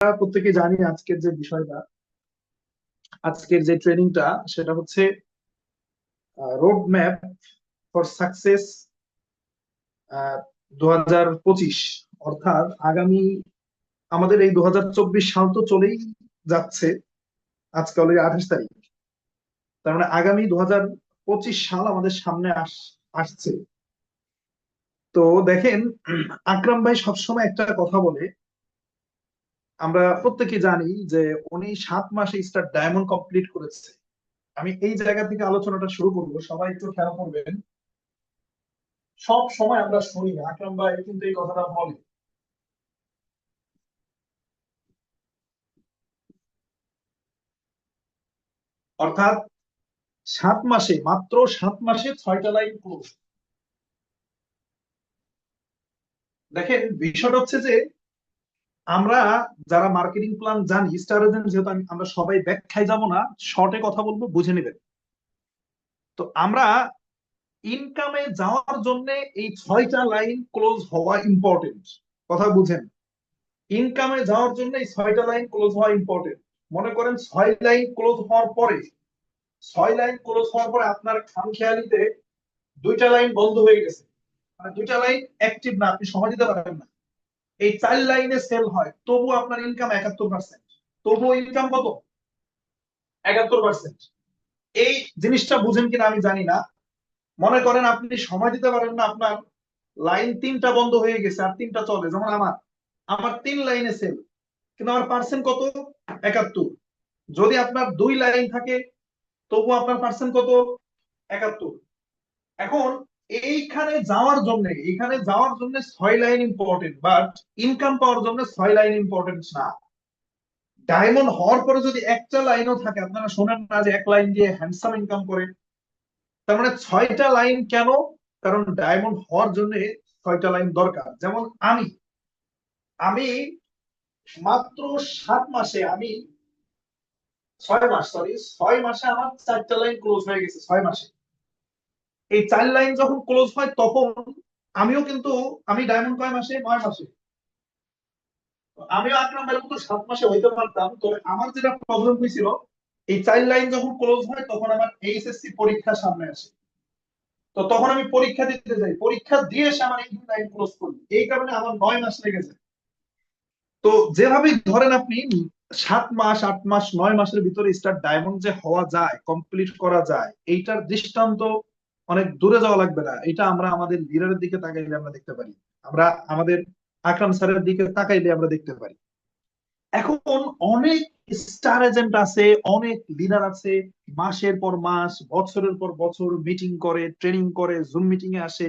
আমরা প্রত্যেকে জানি আজকের যে বিষয়টা, আজকের যে ট্রেনিংটা সেটা হচ্ছে রোড ম্যাপ ফর সাকসেস 2025। অর্থাৎ আগামী আমাদের এই 2024 সাল তো চলেই যাচ্ছে। আজকে অলরেডি 28 তারিখ। তার মানে আগামী 2025 সাল আমাদের সামনে আসছে। তো দেখেন, আকরাম ভাই সবসময় একটা কথা বলে, আমরা প্রত্যেকে জানি যে উনি 7 মাসে স্টার ডায়মন্ড কমপ্লিট করেছে। আমি এই জায়গা থেকে আলোচনাটা শুরু করবো, সবাই একটু খেয়াল করবেন। সব সময় আমরা শুনি আকরাম ভাই কিন্তু এই কথাটা বলে, অর্থাৎ 7 মাসে, মাত্র 7 মাসে 6টা লাইন ক্লোজ। দেখেন, বিষয়টা হচ্ছে যে আমরা যারা মার্কেটিং প্ল্যান জানি, স্টার এজেন্ট যেহেতু আমরা সবাই ব্যাখ্যায় যাব না, শর্টে কথা বলবো, বুঝে নেবেন। তো আমরা ইনকামে যাওয়ার জন্য এই 6টা লাইন ক্লোজ হওয়া ইম্পর্টেন্ট। কথা বুঝেন, ইনকামে যাওয়ার জন্য এই 6টা লাইন ক্লোজ হওয়া ইম্পর্টেন্ট। মনে করেন 6 লাইন ক্লোজ হওয়ার পরে, 6 লাইন ক্লোজ হওয়ার পরে আপনার খামখেয়ালিতে 2টা লাইন বন্ধ হয়ে গেছে, মানে 2টা লাইন অ্যাক্টিভ না, আপনি সময় দিতে পারেন না, এই 4 লাইনে সেল হয়, তবু আপনার ইনকাম 71%। তবুও ইনকাম কত? 71%। এই জিনিসটা বুঝেন কিনা আমি জানি না। মনে করেন আপনি সময় দিতে পারেন না, আপনার লাইন 3টা বন্ধ হয়ে গেছে আর 3টা চলে, যেমন আমার আমার 3 লাইনে সেল, কিন্তু আমার পার্সেন্ট কত? 71। যদি আপনার 2 লাইন থাকে, তবু আপনার পার্সেন্ট কত? 71। এখন এইখানে যাওয়ার জন্য 6 লাইন ইম্পর্টেন্ট, বাট ইনকাম পাওয়ার জন্য 6 লাইন ইম্পর্টেন্ট না। ডায়মন্ড হওয়ার পরে যদি একটা লাইনও থাকে, আপনারা শোনেন না যে 1 লাইন দিয়ে হ্যান্ডসাম ইনকাম করে? তার মানে 6টা লাইন কেন? কারণ ডায়মন্ড হওয়ার জন্য 6টা লাইন দরকার। যেমন আমি আমি মাত্র 7 মাসে, আমি 6 মাস, সরি, 6 মাসে আমার 4টা লাইন ক্লোজ হয়ে গেছে। 6 মাসে এই 4 লাইন যখন ক্লোজ হয়, তখন আমিও কিন্তু, আমি ডায়মন্ড কয় মাসে? 9 মাসে। আমিও আকরাম ভাইয়ের মতো 7 মাসে হইতে পারতাম, তবে আমার যেটা প্রবলেম হয়েছিল, এই 4 লাইন যখন ক্লোজ হয় তখন আমার এইচএসসি পরীক্ষা সামনে আসে। তো তখন আমি পরীক্ষা দিতে যাই, পরীক্ষা দিয়ে এসে আমার এই 2 লাইন ক্লোজ করি, এই কারণে আমার 9 মাস লেগেছে। তো যেভাবে ধরেন আপনি 7 মাস, 8 মাস, 9 মাসের ভিতরে স্টার ডায়মন্ড যে হওয়া যায়, কমপ্লিট করা যায়, এইটার দৃষ্টান্ত অনেক দূরে যাওয়া লাগবে না। এটা আমরা আমাদের লিডারের দিকে তাকাইলে আমরা দেখতে পারি, আমরা আমাদের আকরাম স্যারের দিকে তাকাইলে আমরা দেখতে পারি। এখন অনেক স্টার এজেন্ট আছে, অনেক লিডার আছে, মাসের পর মাস, বছরের পর বছর মিটিং করে, ট্রেনিং করে, জুম মিটিং এ আসে,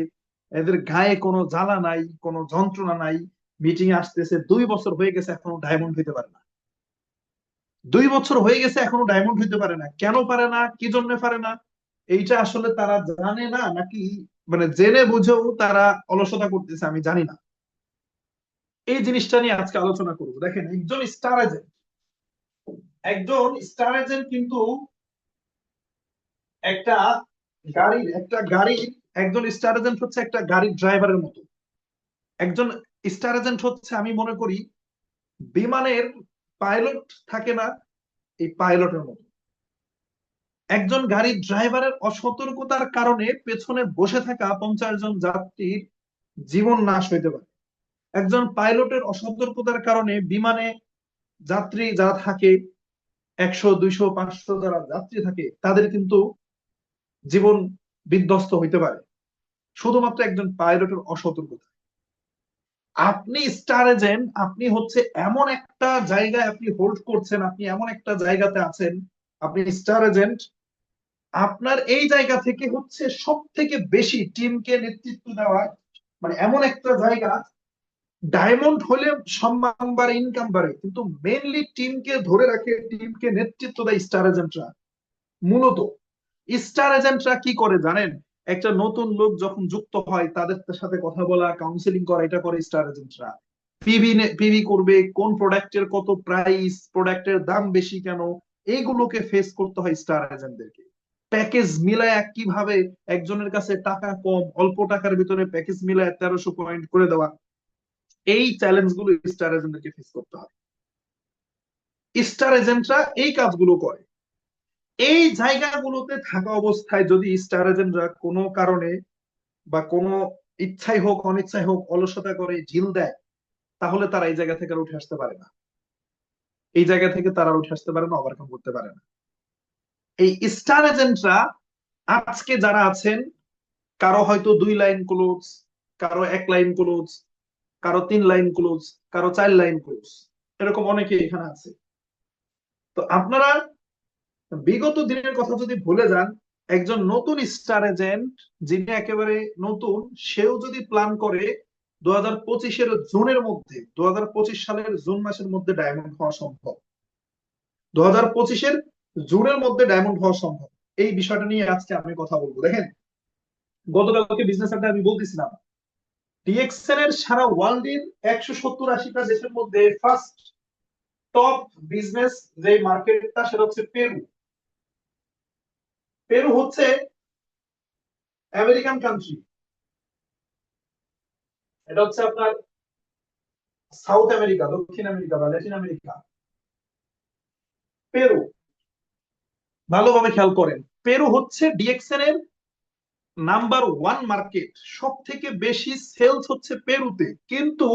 এদের গায়ে কোনো জ্বালা নাই, কোনো যন্ত্রণা নাই, মিটিং এ আসতেছে, 2 বছর হয়ে গেছে এখনো ডায়মন্ড হইতে পারে না। 2 বছর হয়ে গেছে এখনো ডায়মন্ড হইতে পারে না। কেন পারে না? কি জন্য পারে না? এইটা আসলে তারা জানে না, নাকি মানে জেনে বুঝেও তারা অলসতা করতেছে, আমি জানি না। এই জিনিসটা নিয়ে আজকে আলোচনা করবো। দেখেন, একজন স্টার এজেন্ট কিন্তু একটা একটা গাড়ির একজন স্টার এজেন্ট হচ্ছে একটা গাড়ির ড্রাইভারের মতো। একজন স্টার এজেন্ট হচ্ছে, আমি মনে করি, বিমানের পাইলট থাকে না, এই পাইলটের মতো। একজন গাড়ির ড্রাইভারের অসতর্কতার কারণে পেছনে বসে থাকা 50 জন যাত্রীর জীবন নাশ হইতে পারে। একজন পাইলটের অসতর্কতার কারণে বিমানে যাত্রী যারা থাকে, 100, 200, 500 যারা যাত্রী থাকে, তাদের কিন্তু জীবন বিধ্বস্ত হইতে পারে, শুধুমাত্র একজন পাইলটের অসতর্কতা। আপনি স্টার এজেন্ট, আপনি হচ্ছে এমন একটা জায়গায় আপনি হোল্ড করছেন, আপনি এমন একটা জায়গাতে আছেন, আপনি স্টার এজেন্ট। আপনার এই জায়গা থেকে হচ্ছে সব থেকে বেশি টিমকে নেতৃত্ব দেওয়া, মানে এমন একটা জায়গা। ডায়মন্ড হলে সম্মান বাড়ে, ইনকাম বাড়ে, কিন্তু মেইনলি টিমকে ধরে রাখে, টিমকে নেতৃত্ব দেয় স্টার এজেন্টরা। মূলত স্টার এজেন্টরা কি করে জানেন? একটা নতুন লোক যখন যুক্ত হয়, তাদের সাথে কথা বলা, কাউন্সিলিং করা, এটা করে স্টার এজেন্টরা। পিভি করবে, কোন প্রোডাক্টের কত প্রাইস, প্রোডাক্টের দাম বেশি কেন, এইগুলোকে ফেস করতে হয় স্টার এজেন্টদেরকে। প্যাকেজ মিলায় কিভাবে একজনের কাছে টাকা কম, অল্প টাকার ভিতরে প্যাকেজ মিলায় 1300 পয়েন্ট করে দেওয়া, এই চ্যালেঞ্জ গুলো স্টার এজেন্টদেরকে ফেস করতে হয়। স্টার এজেন্টরা এই কাজগুলো করে। এই জায়গাগুলোতে থাকা অবস্থায় যদি স্টার এজেন্টরা কোনো কারণে বা কোনো ইচ্ছাই হোক অনিচ্ছাই হোক অলসতা করে ঢিল দেয়, তাহলে তারা এই জায়গা থেকে আর উঠে আসতে পারে না। এই জায়গা থেকে তারা আর উঠে আসতে পারে না, ওভারকাম করতে পারে না। এই স্টার এজেন্টরা আজকে যারা আছেন, কারো হয়তো 2 লাইন ক্লোজ, কারো 1 লাইন ক্লোজ, কারো 3 লাইন ক্লোজ, কারো 4 লাইন ক্লোজ, এরকম অনেকে এখানে আছে। তো আপনারা বিগত দিনের কথা যদি ভুলে যান, একজন নতুন স্টার এজেন্ট যিনি একেবারে নতুন, সেও যদি প্ল্যান করে 2025-এর জুনের মধ্যে, 2025 সালের জুন মাসের মধ্যে ডায়মন্ড হওয়া সম্ভব, 2025-এর জুনের মধ্যে ডায়মন্ড হওয়া সম্ভব। এই বিষয়টা নিয়ে আজকে আমি কথা বলবো। দেখেন, গতকালকে বিজনেস আড্ডায় আমি বলতেছিলাম, ডিএক্সএন এর সারা ওয়ার্ল্ডের 170-80টা দেশের মধ্যে ফার্স্ট টপ বিজনেস যে মার্কেটটা, সেটা হচ্ছে পেরু। পেরু হচ্ছে আমেরিকান কান্ট্রি, এটা হচ্ছে আপনার সাউথ আমেরিকা, দক্ষিণ আমেরিকা বা ল্যাটিন আমেরিকা। পেরু, ভালোভাবে খেয়াল করেন, পেরু হচ্ছে ডিএক্সএন এর নাম্বার 1 মার্কেট। সব থেকে বেশি সেলস হচ্ছে পেরুতে, কিন্তু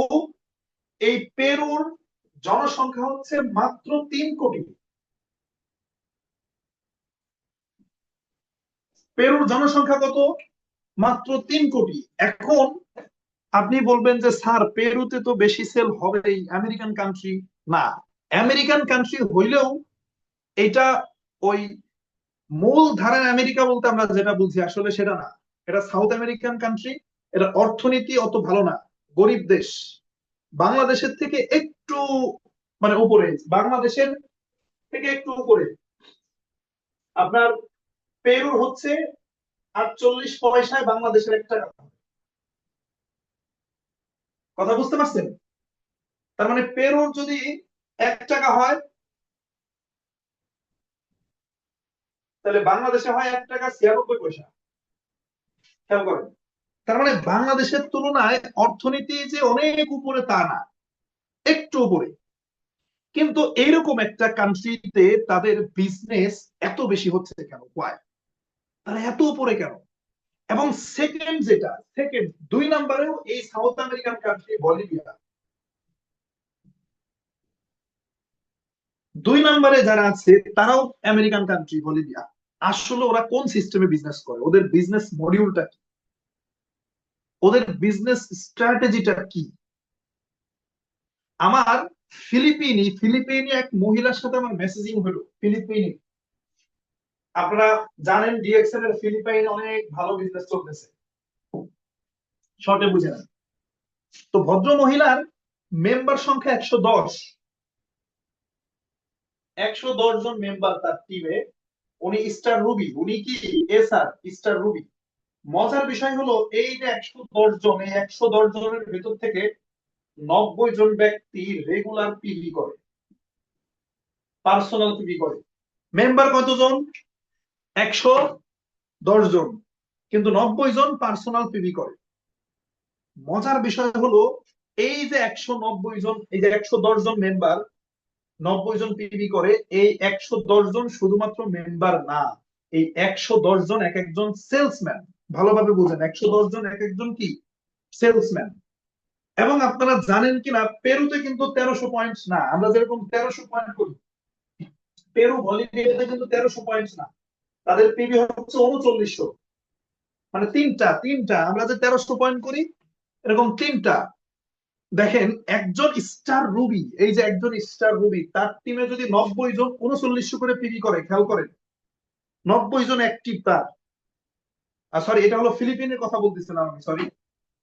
এই পেরুর জনসংখ্যা হচ্ছে মাত্র 3 কোটি। পেরুর জনসংখ্যা কত? মাত্র 3 কোটি। এখন আপনি বলবেন যে স্যার, পেরুতে তো বেশি সেল হবেই, আমেরিকান কান্ট্রি। না, আমেরিকান কান্ট্রি হইলেও এটা ওই মূল ধারার আমেরিকা বলতে আমরা যেটা বুঝি আসলে সেটা না। এটা সাউথ আমেরিকান কান্ট্রি। এটা অর্থনীতি অত ভালো না, গরিব দেশ। বাংলাদেশের থেকে একটু মানে উপরে, বাংলাদেশের থেকে একটু উপরে। আপনার পেরুর হচ্ছে 48 পয়সায় বাংলাদেশের 1 টাকা। কথা বুঝতে পারছেন? তার মানে পেরুর যদি 1 টাকা হয়, তাহলে বাংলাদেশে হয় 1 টাকা 96 পয়সা। খেয়াল করেন, তার মানে বাংলাদেশের তুলনায় অর্থনীতি যে অনেক উপরে তা না, একটু উপরে। কিন্তু এইরকম একটা কান্ট্রিতে তাদের বিজনেস এত বেশি হচ্ছে কেন? ওয়াই? তারা এত উপরে কেন? এবং সেকেন্ড যেটা, সেকেন্ড 2 নম্বরেও এই সাউথ আমেরিকান কান্ট্রি বলিভিয়া। 2 নম্বরে যারা আছে তারাও আমেরিকান কান্ট্রি বলিভিয়া। আসলে ওরা কোন সিস্টেমে বিজনেস করে? ওদের বিজনেস মডিউলটা কি? ওদের বিজনেস স্ট্র্যাটেজিটা কি? আমার ফিলিপিনি এক মহিলার সাথে আমার মেসেজিং হলো, ফিলিপিনি। আপনারা জানেন ডিএক্সএল এর ফিলিপাইনে অনেক ভালো বিজনেস চলতেছে, শর্টে বুঝে নেন। তো ভদ্র মহিলার মেম্বার সংখ্যা 110, 110 জন মেম্বার তার টিমে। উনি স্টার রুবি, উনি কি এসআর স্টার রুবি। মজার বিষয় হলো, এই যে 110 জন, এই 110 জনের ভেতর থেকে 90 জন ব্যক্তি রেগুলার পিভি করে, পার্সোনাল পিভি করে। মেম্বার কতজন? 110 জন, কিন্তু 90 জন পার্সোনাল পিভি করে। মজার বিষয় হলো, এই যে 190 জন, এই যে 110 জন মেম্বার, 90 জন পিভি করে, এই 110 জন শুধুমাত্র মেম্বার না, এই 110 জন এক একজন সেলসম্যান। ভালোভাবে বুঝেন, 110 জন এক একজন কি? সেলসম্যান। এবং আপনারা জানেন কিনা, পেরুতে কিন্তু 1300 পয়েন্ট না, আমরা যেরকম 1300 পয়েন্ট করি, পেরু বলিভিয়াতে কিন্তু 1300 পয়েন্ট না, তাদের পিভি হচ্ছে 3900। মানে তিনটা তিনটা, আমরা যে 1300 পয়েন্ট করি, এরকম তিনটা। দেখেন, একজন স্টার রুবি, এই যে একজন স্টার রুবি, তার টিমে যদি 90 জন 3900 করে পিভি করে, খেয়াল করেন, 90 জন অ্যাক্টিভ তার। সরি, এটা হলো ফিলিপিনের কথা বলতেছিলাম আমি, সরি।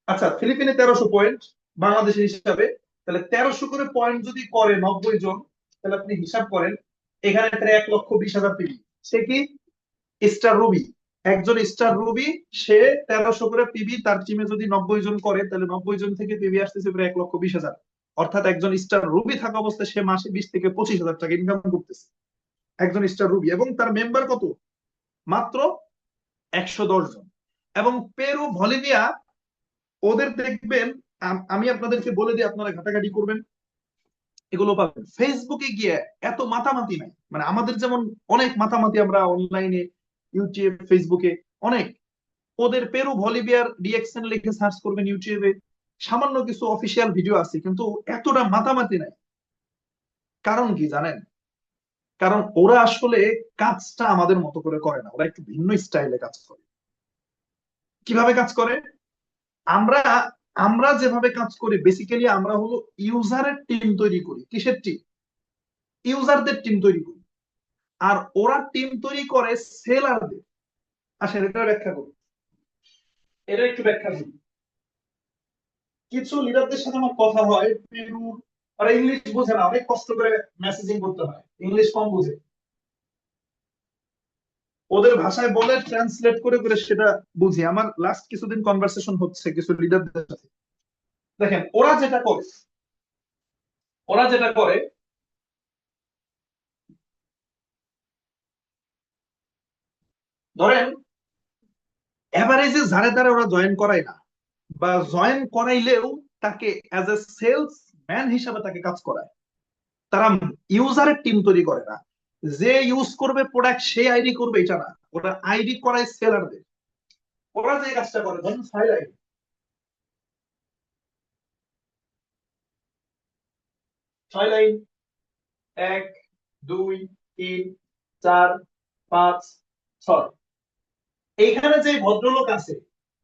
আচ্ছা, ফিলিপিনে 1300 পয়েন্ট, বাংলাদেশের হিসাবে তাহলে 1300 করে পয়েন্ট যদি করে 90 জন, তাহলে আপনি হিসাব করেন, এখানে প্রায় 1,20,000 পিভি। সে কি? Star Ruby. একজন স্টার রুবি, সে 1300 করে পিভি তার টিমে যদি 90 জন করে, তাহলে 90 জন থেকে পিভি আসতেছে প্রায় 1,20,000। অর্থাৎ একজন স্টার রুবি থাকা অবস্থায় সে মাসে 20 থেকে 25 হাজার টাকা ইনকাম করতেছে, একজন স্টার রুবি। এবং তার মেম্বার কত? মাত্র 110 জন। এবং পেরু বলিভিয়া, ওদের দেখবেন, আমি আপনাদেরকে বলে দিই, আপনারা ঘাটাঘাটি করবেন। এগুলো পাবেন। ফেসবুকে গিয়ে এত মাতামাতি নাই, মানে আমাদের যেমন অনেক মাতামাতি আমরা অনলাইনে, ইউটিউব, ফেসবুকে অনেক, ওদের পেরু বলিভিয়ার রিঅ্যাকশন লিখে সার্চ করবেন ইউটিউবে, সামান্য কিছু অফিসিয়াল ভিডিও আছে, কিন্তু এতটা মাতামাতি নাই। কারণ কি জানেন? কারণ ওরা আসলে কাজটা আমাদের মতো করে করে না, ওরা একটু ভিন্ন স্টাইলে কাজ করে। কিভাবে কাজ করে? আমরা আমরা যেভাবে কাজ করি, বেসিক্যালি আমরা হলো ইউজারের টিম তৈরি করি। কিসের টিম? ইউজারদের টিম তৈরি করি। আর ওরা টিম তৈরি করে সেলারদের। আসেন এটা ব্যাখ্যা করি, এটা একটু ব্যাখ্যা করি। কিছু লিডারদের সাথে আমার কথা হয় পেরুর, ওরা ইংলিশ বোঝে না, অনেক কষ্ট করে মেসেজিং করতে হয়, ইংলিশ কম বোঝে। ওদের ভাষায় বলে ট্রান্সলেট করে করে সেটা বুঝি। আমার লাস্ট কিছুদিন কনভারসেশন হচ্ছে কিছু লিডারদের সাথে। দেখেন ওরা যেটা করে ধরেন এভারেজে যারে দ্বারা ওরা জয়েন করায় না, বা জয়েন করাইলেও তাকে অ্যাজ এ সেলস ম্যান হিসাবে তাকে কাজ করায়। তারা ইউজারের টিম তৈরি করে না। যে ইউজ করবে প্রোডাক্ট সে আইডি করবে এটা না, ওরা আইডি করায় সেলারদের। ওরা যে কাজটা করে, ধরুন ফাইল আইডি, ছয় লাইন, 1 2 3 4 5 6। এইখানে যে ভদ্রলোক আছে,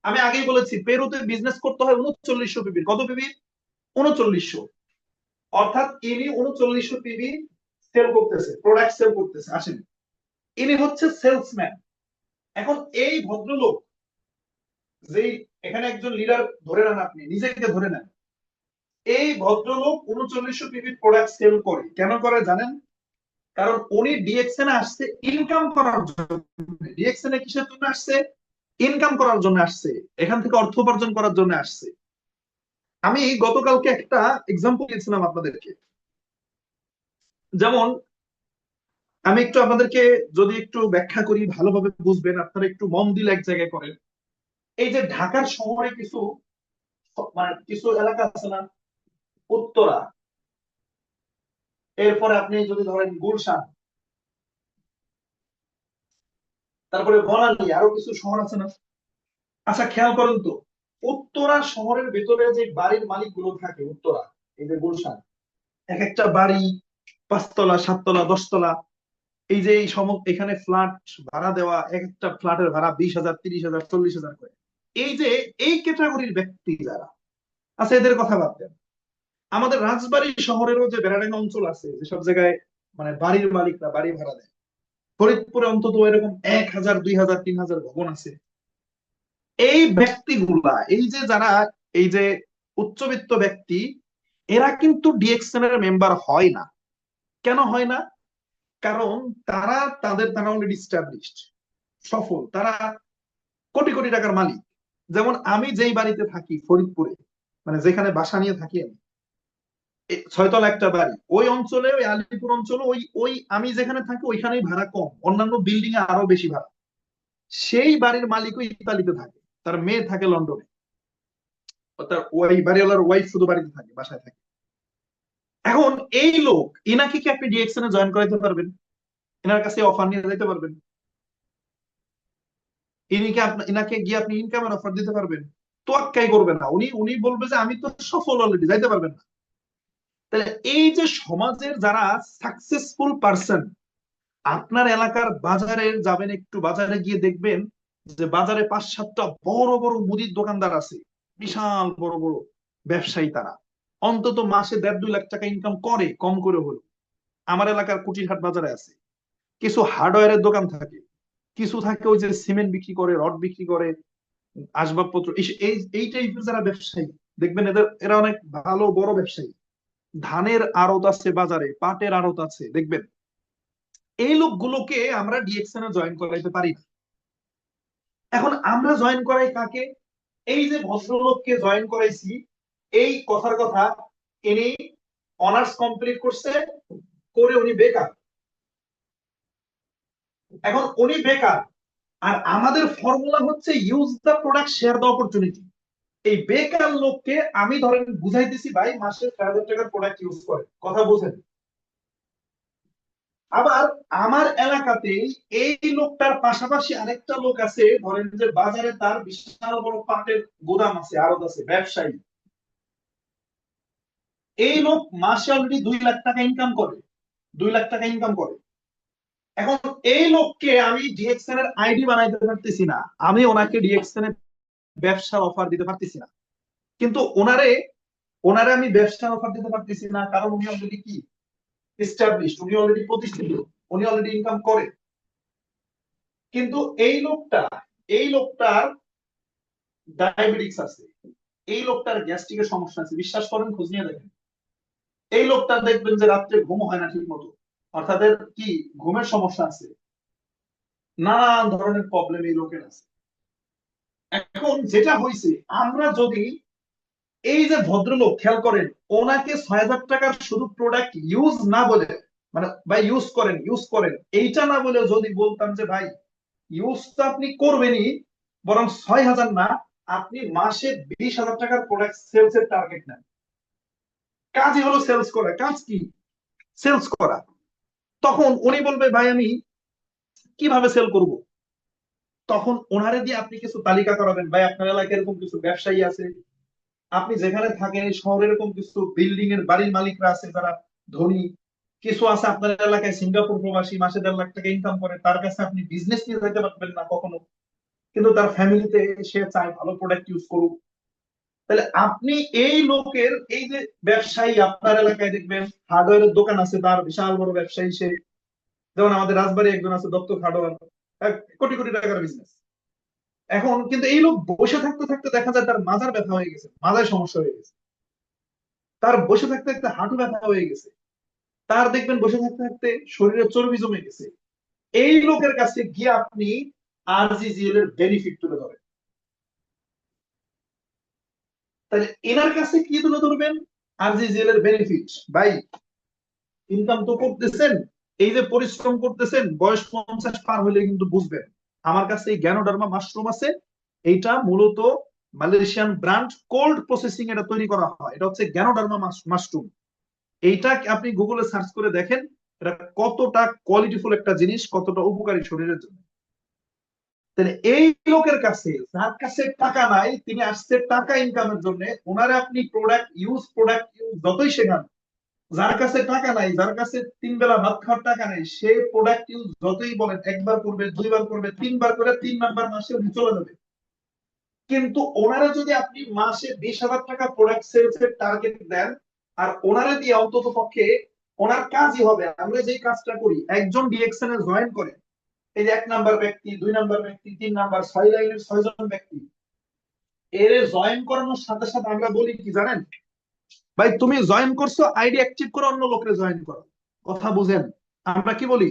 আমি আগেই বলেছি পেরুতে বিজনেস করতে হয় 3900 পিবি। কত পিবি? 3900। অর্থাৎ ইনি 3900 পিবি সেল করতেছে, প্রোডাক্ট সেল করতেছে। আসেন, ইনি হচ্ছে সেলসম্যান। এখন এই ভদ্রলোক, যেই এখানে একজন লিডার ধরে নেন, আপনি নিজেকে ধরে নেন, এই ভদ্রলোক 3900 পিবি প্রোডাক্ট সেল করে। কেন করে জানেন? কারণ উনি ডিএক্সএন আসছে ইনকাম করার জন্য। ডিএক্সএন কিসের জন্য আসছে? ইনকাম করার জন্য আসছে, এখান থেকে অর্থ উপার্জন করার জন্য আসছে। আমি গতকালকে একটা এক্সাম্পল দিয়েছিলাম আপনাদেরকে। যেমন আমি একটু আপনাদেরকে যদি একটু ব্যাখ্যা করি ভালোভাবে বুঝবেন, আপনারা একটু মন দিলে এক জায়গায় করেন। এই যে ঢাকার শহরে কিছু, মানে কিছু এলাকা আছে না, উত্তরা, এরপরে আপনি যদি ধরেন গুলশান, তারপরে বনানী, আরো কিছু শহর আছে না? আচ্ছা খেয়াল করেন তো, উত্তরা শহরের ভেতরে যে বাড়ির মালিক গুলো থাকে উত্তরা, এই যে গুলশান, এক একটা বাড়ি 5 তলা, 7 তলা, 10 তলা, এই যে এখানে ফ্ল্যাট ভাড়া দেওয়া, এক একটা ফ্ল্যাটের ভাড়া 20,000, 30,000, 40,000 করে। এই যে এই ক্যাটাগরির ব্যক্তি যারা আছে, এদের কথা বাদ দেন। আমাদের রাজবাড়ী শহরেরও যে বেড়াডাঙ্গা অঞ্চল আছে, যেসব জায়গায় মানে বাড়ির মালিকরা বাড়ি ভাড়া দেয়, ফরিদপুরে অন্তত এরকম 1,000, 2,000, 3,000 ভবন আছে। এই ব্যক্তিগুলা, এই যে যারা, এই যে উচ্চবিত্ত ব্যক্তি, এরা কিন্তু ডিএক্সএন এর মেম্বার হয় না। কেন হয় না? কারণ তারা অলরেডি স্টাবলিশড, সফল, তারা কোটি কোটি টাকার মালিক। যেমন আমি যেই বাড়িতে থাকি ফরিদপুরে, মানে যেখানে বাসা নিয়ে থাকি আমি, 6 তলা একটা বাড়ি, ওই অঞ্চলে, ওই আলিপুর অঞ্চলে, ওই ওই আমি যেখানে থাকি ওইখানেই ভাড়া কম, অন্যান্য বিল্ডিং এ আরো বেশি ভাড়া। সেই বাড়ির মালিকও ইতালিতে থাকে, তার মেয়ে থাকে লন্ডনে, তার ওই বাড়িওয়ালার ওয়াইফ শুধু বাড়িতে থাকে, বাসায় থাকে। এখন এই লোক, ইনাকে কি আপনি ডিএক্সএন এ জয়েন করাইতে পারবেন? এনার কাছে অফার নিয়ে যেতে পারবেন? ইনাকে গিয়ে আপনি ইনকামের অফার দিতে পারবেন? তোয়াক্কাই করবে না। উনি উনি বলবে যে আমি তো সফল অলরেডি, যাইতে পারবেন না। তাহলে এই যে সমাজের যারা সাকসেসফুল পার্সন, আপনার এলাকার বাজারে যাবেন, একটু বাজারে গিয়ে দেখবেন যে বাজারে 5-7টা বড় বড় মুদির দোকানদার আছে, বিশাল বড় বড় ব্যবসায়ী। তারা অন্তত মাসে 1.5-2 লাখ টাকা ইনকাম করে, কম করে হলো। আমার এলাকার কুটিরহাট বাজারে আছে। কিছু হার্ডওয়্যারের দোকান থাকে, কিছু থাকে ওই যে সিমেন্ট বিক্রি করে, রড বিক্রি করে, আসবাবপত্র, এই এই টাইপের যারা ব্যবসায়ী, দেখবেন এরা অনেক ভালো বড় ব্যবসায়ী। ধানের আড়ত আছে বাজারে, পাটের আড়ত আছে, দেখবেন। এই লোকগুলোকে আমরা ডিএক্সএন এ জয়েন করাইতে পারি না। এখন আমরা জয়েন করাই কাকে? এই যে ভদ্রলোককে জয়েন করাইছি, এই কথার কথা, ইনি অনার্স কমপ্লিট করছে, করে উনি বেকার। এখন উনি বেকার, আর আমাদের ফর্মুলা হচ্ছে use the product, share the opportunity. এই বেকার লোককে আমি ধরেন বুঝাইতেছি ভাই মাসে 6,000 টাকার প্রোডাক্ট ইউজ করে, কথা বুঝেন। আবার আমার এলাকাতে এই লোকটার পাশাপাশি আরেকটা লোক আছে, ধরেন যে বাজারে তার বিশাল বড় পাটের গোদাম আছে, আড়ত আছে, ব্যবসায়ী। এই লোক মাসে অলরেডি 2 লাখ টাকা ইনকাম করে, 2 লাখ টাকা ইনকাম করে। এখন এই লোককে আমি ডিএক্সএন এর আইডি বানাইতে পারতেছি না, আমি ওনাকে ডিএক্সএন এর ব্যবসার অফার দিতে পারতেছি না। কিন্তু ওনারে ওনারে আমি ব্যবসার অফার দিতে পারতেছি না, কারণ উনি অলরেডি কি এস্টাবলিশড, উনি অলরেডি প্রতিষ্ঠিত, উনি অলরেডি ইনকাম করে। কিন্তু এই লোকটার ডায়াবেটিস আছে, এই লোকটার গ্যাস্ট্রিকের সমস্যা আছে, বিশ্বাস করেন, খোঁজ নিয়ে দেখেন। এই লোকটার দেখবেন যে রাত্রে ঘুম হয় না ঠিক মতো, অর্থাৎ এর কি ঘুমের সমস্যা আছে, নানান ধরনের প্রবলেম এই লোকের আছে। এখন যেটা হয়েছে, আমরা যদি এই যে ভদ্রলোক খেয়াল করেন, ওনাকে 6,000 টাকার শুধু প্রোডাক্ট ইউজ না বলে, মানে ভাই ইউজ করেন ইউজ করেন এইটা না বলে যদি বলতাম যে ভাই ইউজ তো আপনি করবেনই, বরং 6,000 না, আপনি মাসে 20,000 টাকার প্রোডাক্ট সেলস এর টার্গেট নেন। কাজই হলো সেলস করা, কাজ কি সেলস করা। তখন উনি বলবে ভাই আমি কিভাবে সেল করব। তখন ওনারে দিয়ে আপনি কিছু তালিকা করাবেন, ভাই আপনার এলাকায় এরকম কিছু ব্যবসায়ী আছে, আপনি যেখানে থাকেন এই শহরে এরকম কিছু বিল্ডিং এর বাড়ির মালিকরা আছে যারা ধনী, কিছু আছে আপনার এলাকায় সিঙ্গাপুর প্রবাসী, মাসে 1.5 লাখ টাকা ইনকাম করে, তার কাছে আপনি বিজনেস নিয়ে যেতে পারবেন না কখনো, কিন্তু তার ফ্যামিলিতে সে চায় ভালো প্রোডাক্ট ইউজ করুক। তাহলে আপনি এই লোকের এই যে ব্যবসায়ী আপনার এলাকায় দেখবেন হার্ডওয়্যারের দোকান আছে, তার বিশাল বড় ব্যবসায়ী সে, যেমন আমাদের রাজবাড়ী একজন আছে দত্ত হার্ডওয়্যার, কোটি কোটি টাকার বিজনেস। এখন কিন্তু এই লোক বসে থাকতে থাকতে দেখা যায় তার মাজার ব্যথা হয়ে গেছে, মাজায় সমস্যা হয়ে গেছে, তার বসে থাকতে থাকতে হাঁটু ব্যথা হয়ে গেছে, তার দেখবেন বসে থাকতে থাকতে শরীরে চর্বি জমে গেছে। এই লোকের কাছে গিয়ে আপনি আরজিজিএল এর বেনিফিট তুলে ধরেন, তাহলে এনার কাছে কি তুলে ধরবেন? আরজিজিএল এর বেনিফিট। ভাই ইনকাম তো করতেছেন, এই যে পরিশ্রম করতেছেন, বয়স 50 পার হলে কিন্তু বুঝবেন। আমার কাছে এই গ্যানোডার্মা মাশরুম আছে, এইটা মূলত মালয়েশিয়ান ব্র্যান্ড, কোল্ড প্রসেসিং এটা তৈরি করা হয়, এটা হচ্ছে গ্যানোডার্মা মাশরুম। এইটা আপনি গুগলে সার্চ করে দেখেন এটা কতটা কোয়ালিটিফুল একটা জিনিস, কতটা উপকারী শরীরের জন্য। তাহলে এই লোকের কাছে, যার কাছে টাকা নাই, তিনি আসছে টাকা ইনকামের জন্য, ওনারে আপনি প্রোডাক্ট ইউজ যতই শেখান, যার কাছে টাকা নাই, যার কাছে 3 বেলা ভাত খাওয়ার টাকা নেই, সে প্রোডাক্ট ইউজ যতই বলেন, একবার করবে, 2 বার করবে, 3 বার করে 3 নাম্বার মাসে উনি চলে যাবে। কিন্তু ওনারা যদি আপনি মাসে 20,000 টাকা প্রোডাক্ট সেলস এর টার্গেট দেন, আর ওনারা দিয়ে অন্তত পক্ষে, ওনার কাজই হবে, আমরা যে কাজটা করি, একজন ডিএক্সএন এ জয়েন করে, এই যে 1 নাম্বার ব্যক্তি, 2 নাম্বার ব্যক্তি, 3 নাম্বার, 6 লাইনের 6 জন ব্যক্তি, এর জয়েন করানোর সাথে সাথে আমরা বলি কি জানেন, ভাই তুমি জয়েন করছো, আইডি অ্যাক্টিভ করে অন্য লোকের জয়েন করো, কথা বুঝেন। আমরা কি বলি,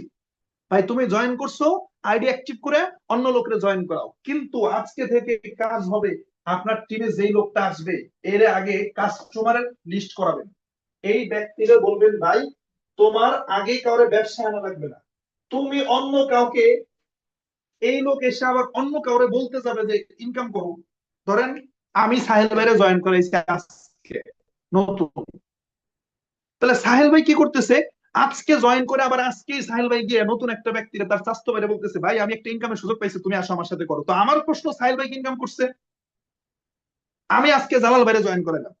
ভাই তুমি জয়েন করছো, আইডি অ্যাক্টিভ করে অন্য লোকের জয়েন করাও। কিন্তু আজকে থেকে কাজ হবে, আপনার টিমে যেই লোকটা আসবে এর আগে কাস্টমারের লিস্ট করাবেন, এই ব্যক্তিরে বলবেন ভাই তোমার আগে কাউরে ব্যবসা আনা লাগবে না, তুমি অন্য কাউকে, এই লোক এসে আবার অন্য কাউরে বলতে যাবে যে ইনকাম করো। ধরেন আমি সাহেল ভাইরে জয়েন করাইছি আজকে নতুন, তাহলে সাহেল ভাই কি করতেছে, আজকে জয়েন করে আবার আজকেই সাহেল ভাই গিয়ে নতুন একটা ব্যক্তির তার স্বাস্থ্য বাইরে বলতেছে ভাই আমি একটা ইনকামের সুযোগ পাইছি, তুমি আসো আমার সাথে করো। তো আমার প্রশ্ন, সাহেল ভাই ইনকাম করছে, আমি আজকে জালাল ভাইরে জয়েন করালাম,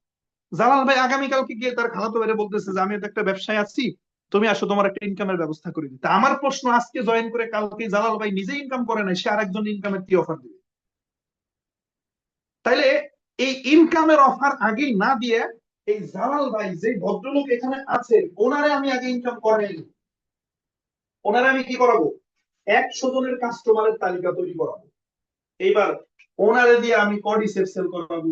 জালাল ভাই আগামীকালকে গিয়ে তার খালাতো ভাইরে বলতেছে যে আমি তো একটা ব্যবসায় আছি, তুমি আসো তোমার একটা ইনকামের ব্যবস্থা করে দিতে। আমার প্রশ্ন, আজকে জয়েন করে কালকে জালাল ভাই নিজে ইনকাম করে নাই, সে আরেকজন ইনকামের কি অফার দিবে? তাইলে এই ইনকামের অফার আগেই না দিয়ে, এই জালাল ভাই যে ভদ্রলোক এখানে আছে, ওনারে আমি আগে ইনকাম করাই, ওনারে আমি কি করাবো, 100 জনের কাস্টমারের তালিকা তৈরি করাবো। এইবার ওনারে দিয়ে আমি কর্ডিসেপ সেল করাবো,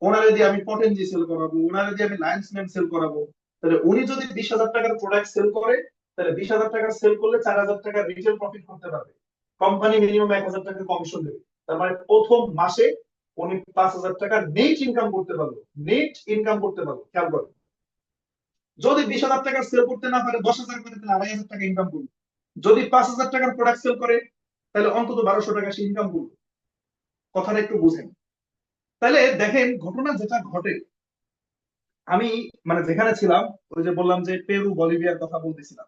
ওনারে দিয়ে আমি পটেনজি সেল করাবো, ওনারে দিয়ে আমি লাইন্সম্যান সেল করাবো। তাহলে উনি যদি 20,000 টাকার প্রোডাক্ট সেল করে, তাহলে 20,000 টাকা সেল করলে 4,000 টাকা রিটেল প্রফিট করতে পারবে, কোম্পানি মিনিমাম 1,000 টাকা কমিশন দেবে। তার মানে প্রথম মাসে উনি 5,000 টাকা নেট ইনকাম করতে পারলো, নেট ইনকাম করতে পারলো, খেয়াল করো। যদি 20,000 টাকা সেল করতে না পারে, 10,000 করে, তাহলে 2,500 টাকা ইনকাম করবে। যদি 5,000 টাকার প্রোডাক্ট সেল করে, তাহলে অন্তত 1,200 টাকা সে ইনকাম করবে। কথাটা একটু বুঝেন। তাহলে দেখেন ঘটনা যেটা ঘটে, আমি মানে যেখানে ছিলাম, ওই যে বললাম যে পেরু বলিভিয়ার কথা বলতেছিলাম,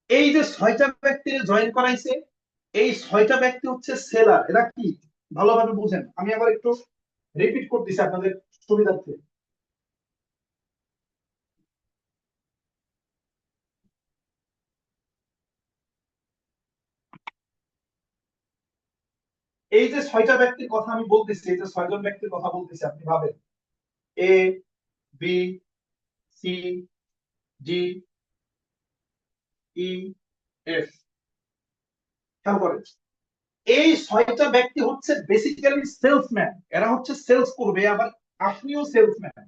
এই যে 6টা ব্যক্তি জয়েন করাইছে, এই 6টা ব্যক্তি হচ্ছে সেলার। এরা কি ভালোভাবে বুঝেন, আমি আবার একটু রিপিট করতেছি আপনাদের সুবিধার্থে। এই যে 6টা ব্যক্তির কথা আমি বলতেছি, এই যে 6জন ব্যক্তির কথা বলতেছি, আপনি ভাবেন এ, বি, সি, ডি, ই, এফ। খেয়াল করেন, এই 6টা ব্যক্তি হচ্ছে বেসিক্যালি সেলসম্যান। এরা হচ্ছে সেলস করবে। আবার আপনিও সেলসম্যান।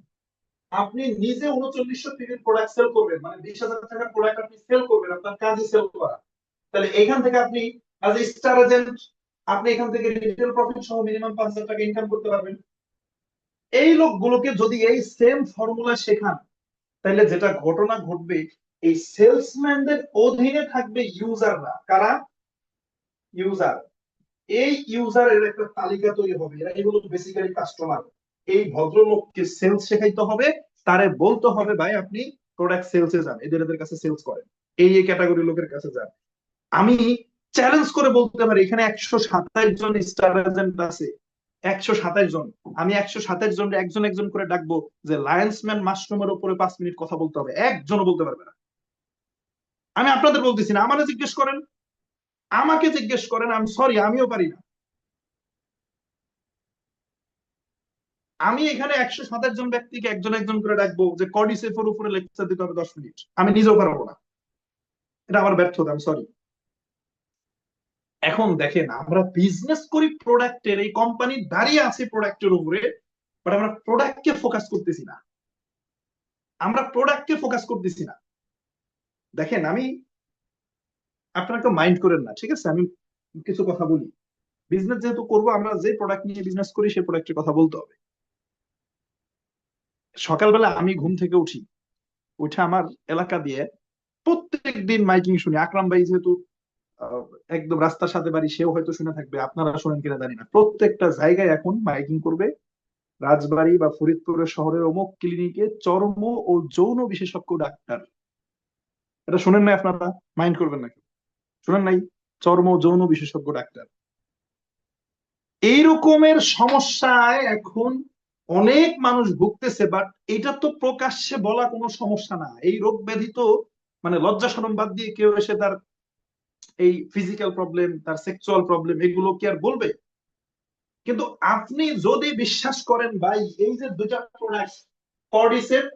আপনি নিজে 3900 পিভির প্রোডাক্ট সেল করবেন, মানে 20,000 টাকার প্রোডাক্ট আপনি সেল করবেন, আপনার কাজই সেল করা। তাহলে এখান থেকে আপনি অ্যাজ এ স্টার এজেন্ট, আপনি এখান থেকে রিটেল প্রফিট সহ মিনিমাম 5,000 টাকা ইনকাম করতে পারবেন। এই লোকগুলোকে যদি এই সেম ফর্মুলা শেখান, তাহলে যেটা ঘটনা ঘটবে, এই সেলসম্যানদের অধীনে থাকবে ইউজাররা। কারা? ইউজার। এই ইউজারের একটা তালিকা তৈরি হবে, এরাই হলো বেসিক্যালি কাস্টমার। এই ভদ্রলোককে সেলস শেখাইতে হবে, তারে বলতে হবে ভাই আপনি প্রোডাক্ট সেলসে যান, এদের এদের কাছে সেলস করেন, এই ক্যাটাগরি লোকের কাছে যান। আমি চ্যালেঞ্জ করে বলতে পারি এখানে 127 জন স্টার এজেন্ট আছে, 127 জন। আমি 127 জনকে একজন একজন করে ডাকবো যে লায়ন্সম্যান মাশরুমের উপরে 5 মিনিট কথা বলতে হবে, একজনও বলতে পারবে না। আমি আপনাদের বলতেছি না, আমাকে জিজ্ঞেস করেন, আমাকে জিজ্ঞেস করেন, আমি সরি, আমিও পারি না। আমি এখানে 127 জন ব্যক্তিকে একজন একজন করে ডাকবো যে কর্ডিসেফের উপরে লেকচার দিতে হবে 10 মিনিট, আমি নিজেও পারবো না। এটা আমার ব্যর্থতা, আমি সরি। এখন দেখেন, আমরা বিজনেস করি প্রোডাক্টের, এই কোম্পানি দাঁড়িয়ে আছে প্রোডাক্টের উপরে, বাট আমরা প্রোডাক্টকে ফোকাস করতেছি না, আমরা প্রোডাক্টকে ফোকাস করতেছি না। দেখেন, আমি আপনারা কেউ মাইন্ড করেন না, ঠিক আছে? আমি কিছু কথা বলি। বিজনেস যেহেতু করবো, আমরা যে প্রোডাক্ট নিয়ে বিজনেস করি সেই প্রোডাক্টের কথা বলতে হবে। সকালবেলা আমি ঘুম থেকে উঠি, উঠে আমার এলাকা দিয়ে প্রত্যেক দিন মাইকিং শুনি। আকরাম ভাই যেহেতু আহ, একদম রাস্তার সাথে বাড়ি, সেও হয়তো শুনে থাকবে, আপনারা শোনেন কিনা জানি না, প্রত্যেকটা জায়গায় এখন মাইকিং করবে রাজবাড়ী বা ফরিদপুরের শহরের অমুক ক্লিনিকে চর্ম ও যৌন বিশেষজ্ঞ ডাক্তার। এটা শোনেন নাই আপনারা? মাইন্ড করবেন নাকি? শোনেন নাই? চর্ম ও যৌন বিশেষজ্ঞ ডাক্তার। এই রকমের সমস্যায় এখন অনেক মানুষ ভুগতেছে, বাট এটা তো প্রকাশ্যে বলা কোনো সমস্যা না। এই রোগ ব্যাধি তো মানে লজ্জা শরম বাদ দিয়ে কেউ এসে তার এই ফিজিক্যাল প্রবলেম, তার সেক্সুয়াল প্রবলেম, এগুলো কি আর বলবে? কিন্তু আপনি যদি বিশ্বাস করেন ভাই, এই যে দুইটা প্রোডাক্ট, কর্ডিসেপ,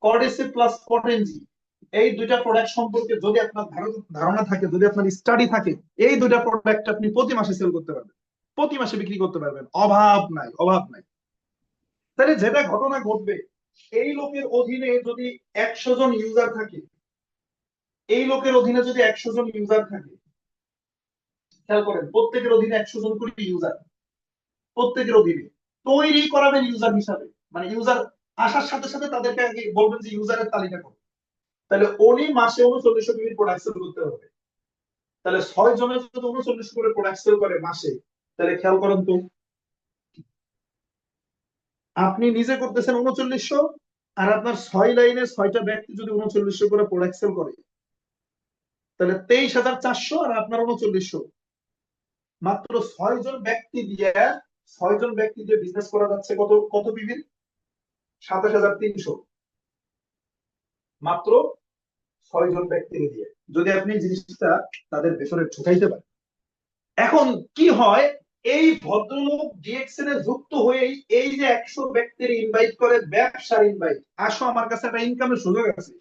কর্ডিসেপ প্লাস পটেনজি, এই দুইটা প্রোডাক্ট সম্পর্কে যদি আপনার ধারণা থাকে, যদি আপনার স্টাডি থাকে, এই দুইটা প্রোডাক্ট আপনি প্রতি মাসে সেল করতে পারবেন, প্রতি মাসে বিক্রি করতে পারবেন, অভাব নাই, অভাব নাই। তাহলে যেটা ঘটনা ঘটবে, এই লোকের অধীনে যদি 100 জন ইউজার থাকে, এই লোকের অধীনে যদি 100 জন ইউজার থাকে, খেয়াল করেন প্রত্যেকের অধীনে 100 জন করে ইউজার, প্রত্যেকের অধীনে তৈরি করাবেন ইউজার হিসাবে। মানে ইউজার আসার সাথে সাথে তাদেরকে আগে বলবেন যে ইউজারের তালিকা করো। তাহলে উনি মাসে 3900 পিভির প্রোডাক্ট সেল করতে হবে। তাহলে 6 জনের যদি 39 করে প্রোডাক্ট সেল করে মাসে, তাহলে খেয়াল করেন তো, আপনি নিজে করতেছেন 3900, আর আপনার 6 লাইনে 6টা ব্যক্তি যদি 3900 করে প্রোডাক্ট সেল করে, তাহলে 23,400, আর আপনার 3900। মাত্র 6 জন ব্যক্তি দিয়ে, 6 জন ব্যক্তি দিয়ে বিজনেস করা যাচ্ছে কত কত পিভির? 27,300। মাত্র 6 জন ব্যক্তিকে দিয়ে যদি আপনি জিনিসটা তাদের ভেতরে ঢুকাইতে পারেন। এখন কি হয়, এই ভদ্রলোক ডিএক্সএন এ যুক্ত হয়ে এই যে 100 ব্যক্তির ইনভাইট করে, ব্যবসার ইনভাইট, আসো আমার কাছে একটা ইনকামের সুযোগ আছে,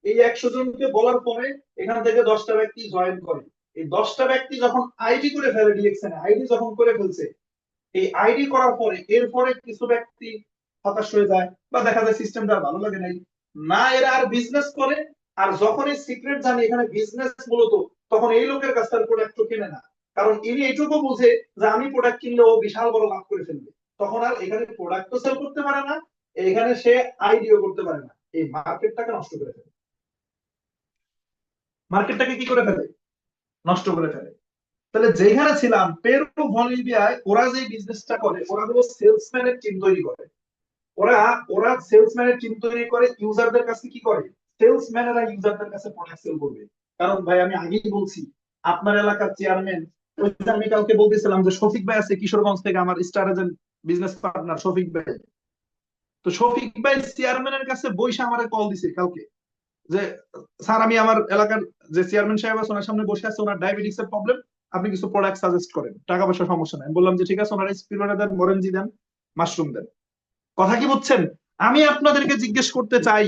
এই 100 জনকে বলার পরে এখান থেকে 10টা ব্যক্তি জয়েন করে। এই 10টা ব্যক্তি যখন আইডি করে ফেলে, ডিএক্সএন এ আইডি যখন করে ফেলছে, এই আইডি করার পরে এরপরে কিছু ব্যক্তি হতাশ হয়ে যায়, বা দেখা যায় সিস্টেমটা ভালো লাগে নাই, না এরা আর বিজনেস করে। আর যখন এই সিক্রেট জানি এখানে বিজনেস মূলত, তখন এই লোকের কাছ থেকে প্রোডাক্ট কেনে না, কারণ ইনি এইটুকু বুঝে যে আমি প্রোডাক্ট কিনলে ও বিশাল বড় লাভ করে ফেলবে। তখন আর এখানে প্রোডাক্ট তো সেল করতে পারে না, এখানে সে আইডিও করতে পারে না, এই মার্কেটটাকে নষ্ট করে ফেলে, মার্কেটটাকে কি করে ফেলে? নষ্ট করে ফেলে। তাহলে যেখানে ছিলাম পেরু বলিভিয়ায় ওরা যে বিজনেসটা করে, ওরা হলো সেলসম্যানের টিম তৈরি করে। ওরা ওরা সেলসম্যানের টিম তৈরি করে, ইউজারদের কাছে কি করে, সেলসম্যানেরা ইউজারদের কাছে প্রোডাক্ট সেল করবে। কারণ ভাই আমি আগেই বলছি, আপনার এলাকার চেয়ারম্যান, ওই যে আমি কালকে বলতেছিলাম যে শফিক ভাই আছে কিশোরগঞ্জ থেকে, আমার star agent business partner Shafiq ভাই। তো শফিক ভাই চেয়ারম্যানের কাছে বইসা আমারে কল দিছে কালকে যে স্যার আমি আমার এলাকার যে চেয়ারম্যান সাহেব আছে ওনার সামনে বসে আছে, ওনার ডায়াবেটিস এর প্রবলেম, আপনি কিছু প্রোডাক্ট সাজেস্ট করেন, টাকা পয়সা সমস্যা নাই। আমি বললাম যে ঠিক আছে, ওনার স্পিরুলিনা দেন, মরেনজি দেন, মাশরুম দেন। কথা কি বুঝছেন? আমি আপনাদেরকে জিজ্ঞেস করতে চাই,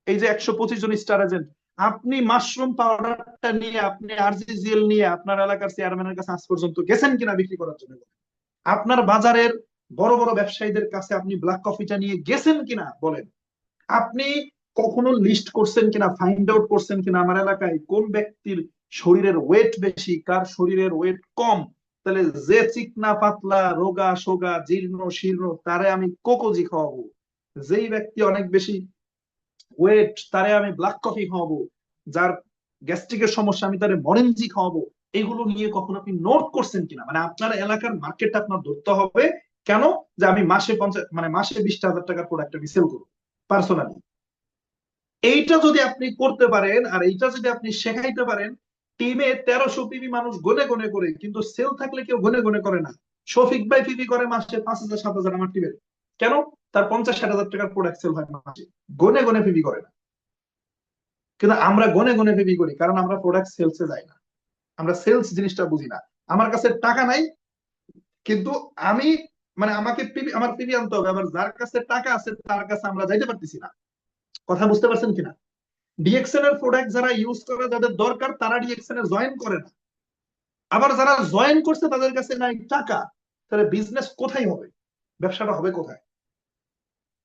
এই যে 125 জন স্টার এজেন্ট, আপনি মাশরুম পাউডারটা নিয়ে, আপনি আরজিজিএল নিয়ে আপনার এলাকার চেয়ারম্যানের কাছে আজ পর্যন্ত গেছেন কিনা বিক্রি করার জন্য? আপনার বাজারের বড় বড় ব্যবসায়ীদের কাছে আপনি ব্ল্যাক কফিটা নিয়ে গেছেন কিনা বলেন? আপনি কখনো লিস্ট করছেন কিনা, ফাইন্ড আউট করছেন কিনা আমার এলাকায় কোন ব্যক্তির শরীরের ওয়েট বেশি, কার শরীরের ওয়েট কম? তাহলে যে চিকনা পাতলা রোগা সোগা জীর্ণ শীর্ণ তারে আমি কোকোজি খাওয়াবো, যেই ব্যক্তি অনেক বেশি ওয়েট তারে আমি ব্ল্যাক কফি খাওয়াবো, যার গ্যাস্ট্রিকের সমস্যা আমি তারে মরেনজি খাওয়াবো। এগুলো নিয়ে কখনো আপনি নোট করছেন কিনা? মানে আপনার এলাকার মার্কেটটা আপনার ধরতে হবে। কেন? যে আমি মাসে 50, মানে মাসে 20,000 টাকার প্রোডাক্ট আমি সেল করবো পার্সোনালি। এইটা যদি আপনি করতে পারেন আর এইটা যদি আপনি শেখাইতে পারেন, টিমে 1300 পিবি মানুষ গনে গনে করে, কিন্তু সেল থাকলে কেউ গনে গনে করে না। শফিক ভাই পিবি করে মাসে 5,000 7,000 আমার টিমের। কেন? তার 50-60 হাজার টাকার প্রোডাক্ট সেল হয় মাসে, গনে গনে পিবি করে না। কিন্তু আমরা গনে গনে পিবি করি, কারণ আমরা প্রোডাক্ট সেলসে যাই না, আমরা সেলস জিনিসটা বুঝি না। আমার কাছে টাকা নাই, কিন্তু আমি, মানে আমাকে পিবি, আমার পিবি আনতে হবে, আবার যার কাছে টাকা আছে তার কাছে আমরা যাইতে পারতেছি না। কথা বুঝতে পারছেন কিনা? ডিএক্সএন এর প্রোডাক্ট যারা ইউজ করে, যাদের দরকার, তারা ডিএক্সএন এর জয়েন করে না। আবার যারা জয়েন করছে তাদের কাছে নাই টাকা। তাহলে বিজনেস কোথায় হবে? ব্যবসাটা হবে কোথায়?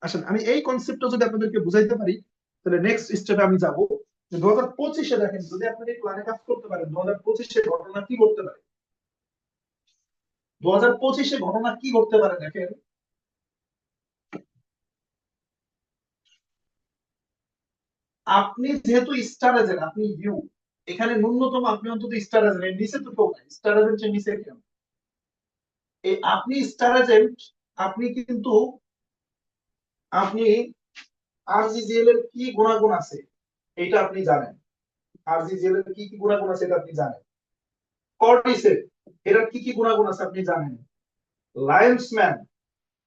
আসেন আমি এই কনসেপ্টটা যদি আপনাদেরকে বুঝাইতে পারি, তাহলে নেক্সট স্টেপে আমি যাব। 2025-এ দেখেন, যদি আপনি এই প্ল্যানে কাজ করতে পারেন, 2025-এ ঘটনা কি ঘটতে পারে? 2025-এ ঘটনা কি ঘটতে পারে দেখেন। আপনি যেহেতু স্টার এজেন্ট, আপনি ইউ, এখানে ন্যূনতম আপনি অন্তত স্টার এজেন্ট, এর নিচে তো কেউ নাই, স্টার এজেন্টের নিচে কেউ। এই আপনি স্টার এজেন্ট, আপনি কিন্তু, আপনি আরজিজিএল এর কি গুণাগুণ আছে এটা আপনি জানেন, আরজিজিএল এর কি কি গুণাগুণ আছে এটা আপনি জানেন, কর্টিসের এটার কি কি গুণাগুণ আছে আপনি জানেন, লায়ন্সম্যান,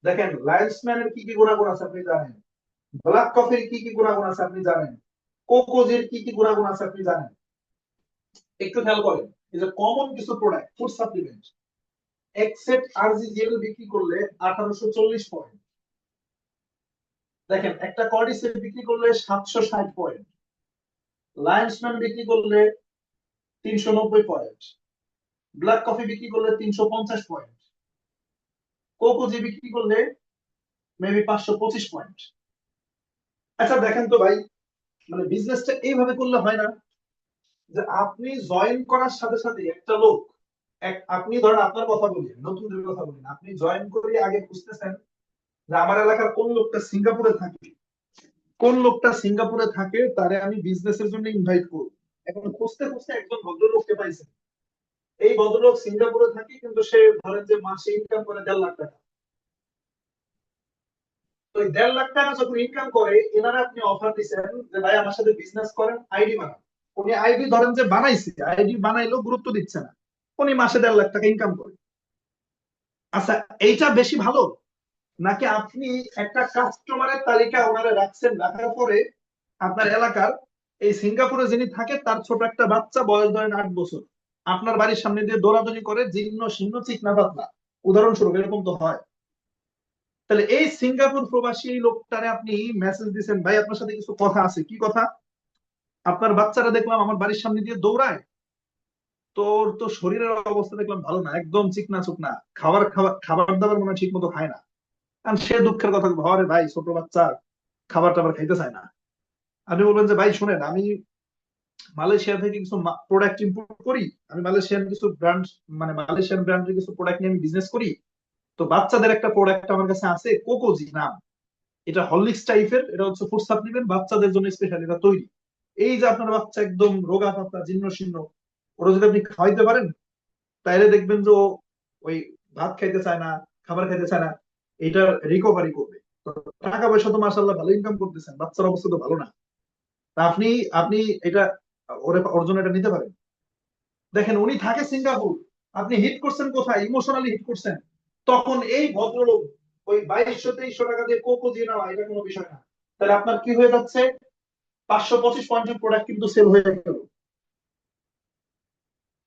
দেখেন লায়ন্সম্যান এর কি কি গুণাগুণ আছে আপনি জানেন, ব্ল্যাক কফির কি কি গুণাগুণ আছে আপনি জানেন, কোকোজের কি কি গুণাগুণ আছে আপনি জানেন। একটু খেয়াল করেন, এই যে কমন কিছু প্রোডাক্ট, ফুড সাপ্লিমেন্ট, এক্সেপ্ট আরজিজিএল বিক্রি করলে 1840 পয়েন্ট, দেখেন একটা কর্টিসের বিক্রি করলে 760 পয়েন্ট, লায়ন্সম্যান বিক্রি করলে 390 পয়েন্ট, ব্ল্যাক কফি বিক্রি করলে 350 পয়েন্ট, কোকোজি বিক্রি করলে মেবি 525 পয়েন্ট। আচ্ছা দেখেন তো ভাই, মানে বিজনেসটা এইভাবে করলে হয় না যে আপনি জয়েন করার সাথে সাথে একটা লোক, আপনি ধরেন আপনার কথা বলি, নতুনদের কথা বলি না, আপনি জয়েন করে আগে বুঝতেছেন যে আমার এলাকার কোন লোকটা সিঙ্গাপুরে থাকে, কোন লোকটা সিঙ্গাপুরে থাকে তারে আমি বিজনেসের জন্য ইনভাইট করব। এখন খুঁজতে খুঁজতে একজন ভদ্রলোককে পাইছেন। এই ভদ্রলোক সিঙ্গাপুরে থাকে, কিন্তু সে ধরেন যে মাসে ইনকাম করে 1.5 লাখ টাকা। তো এই 1.5 লাখ টাকা যখন ইনকাম করে, এনারা আপনি অফার দিচ্ছেন যে ভাই আমার সাথে বিজনেস করেন, আইডি বানান। উনি আইডি ধরেন যে বানাইছে, আইডি বানাইলেও গুরুত্ব দিচ্ছে না, উনি মাসে 1.5 লাখ টাকা ইনকাম করে। আচ্ছা, এইটা বেশি ভালো, নাকি আপনি একটা কাস্টমারের তালিকা ওনারে রাখছেন, রাখার পরে আপনার এলাকার এই সিঙ্গাপুরে যিনি থাকে তার ছোট একটা বাচ্চা, বয়স ধরেন 8 বছর, আপনার বাড়ির সামনে দিয়ে দৌড়াদৌড়ি করে, জীর্ণ শীর্ণ চিকনা পাতলা, উদাহরণস্বরূপ এরকম তো হয়। তাহলে এই সিঙ্গাপুর প্রবাসী এই লোকটারে আপনি মেসেজ দিচ্ছেন, ভাই আপনার সাথে কিছু কথা আছে। কি কথা? আপনার বাচ্চারা দেখলাম আমার বাড়ির সামনে দিয়ে দৌড়ায়, তোর তো শরীরের অবস্থা দেখলাম ভালো না, একদম চিকনা চুকনা, খাবার খাবার খাবার দাবার মনে হয় ঠিক মতো খায় না। কারণ সে দুঃখের কথা, ঘরে ভাই ছোট বাচ্চা, খাবার টাবার খাইতে চায় না। আপনি বলবেন যে ভাই শুনেন, আমি মালয়েশিয়া থেকে কিছু প্রোডাক্ট ইম্পোর্ট করি, আমি মালয়েশিয়ান কিছু ব্র্যান্ড, মানে মালয়েশিয়ান ব্র্যান্ডের কিছু প্রোডাক্ট নিয়ে আমি বিজনেস করি। তো বাচ্চাদের একটা প্রোডাক্ট আমার কাছে আছে, কোকোজি নাম, এটা হরলিক্স টাইপের, এটা হচ্ছে ফুড সাপ্লিমেন্ট, বাচ্চাদের জন্য স্পেশাল এটা তৈরি। এই যে আপনার বাচ্চা একদম রোগা পাতলা জীর্ণ শীর্ণ, ওরা যদি আপনি খাওয়াইতে পারেন, তাইলে দেখবেন যে ও ওই ভাত খাইতে চায় না, খাবার খাইতে চায় না, এটা রিকভারি করবে। তো টাকা পয়সা তো মাশাআল্লাহ ভালো ইনকাম করতেছেন, বাচ্চার অবস্থা তো ভালো না। তা আপনি আপনি এটা ওর জন্য এটা নিতে পারেন। দেখেন উনি থাকে সিঙ্গাপুর, আপনি হিট করছেন কোথায়, ইমোশনালি হিট করছেন। তখন এই ভদ্রলোক ওই 2200-2300 টাকা দিয়ে কোকো দিয়ে নেওয়া এটা কোনো বিষয় না। তাহলে আপনার কি হয়ে যাচ্ছে, 525 পয়েন্টের প্রোডাক্ট কিন্তু সেল হয়ে গেল।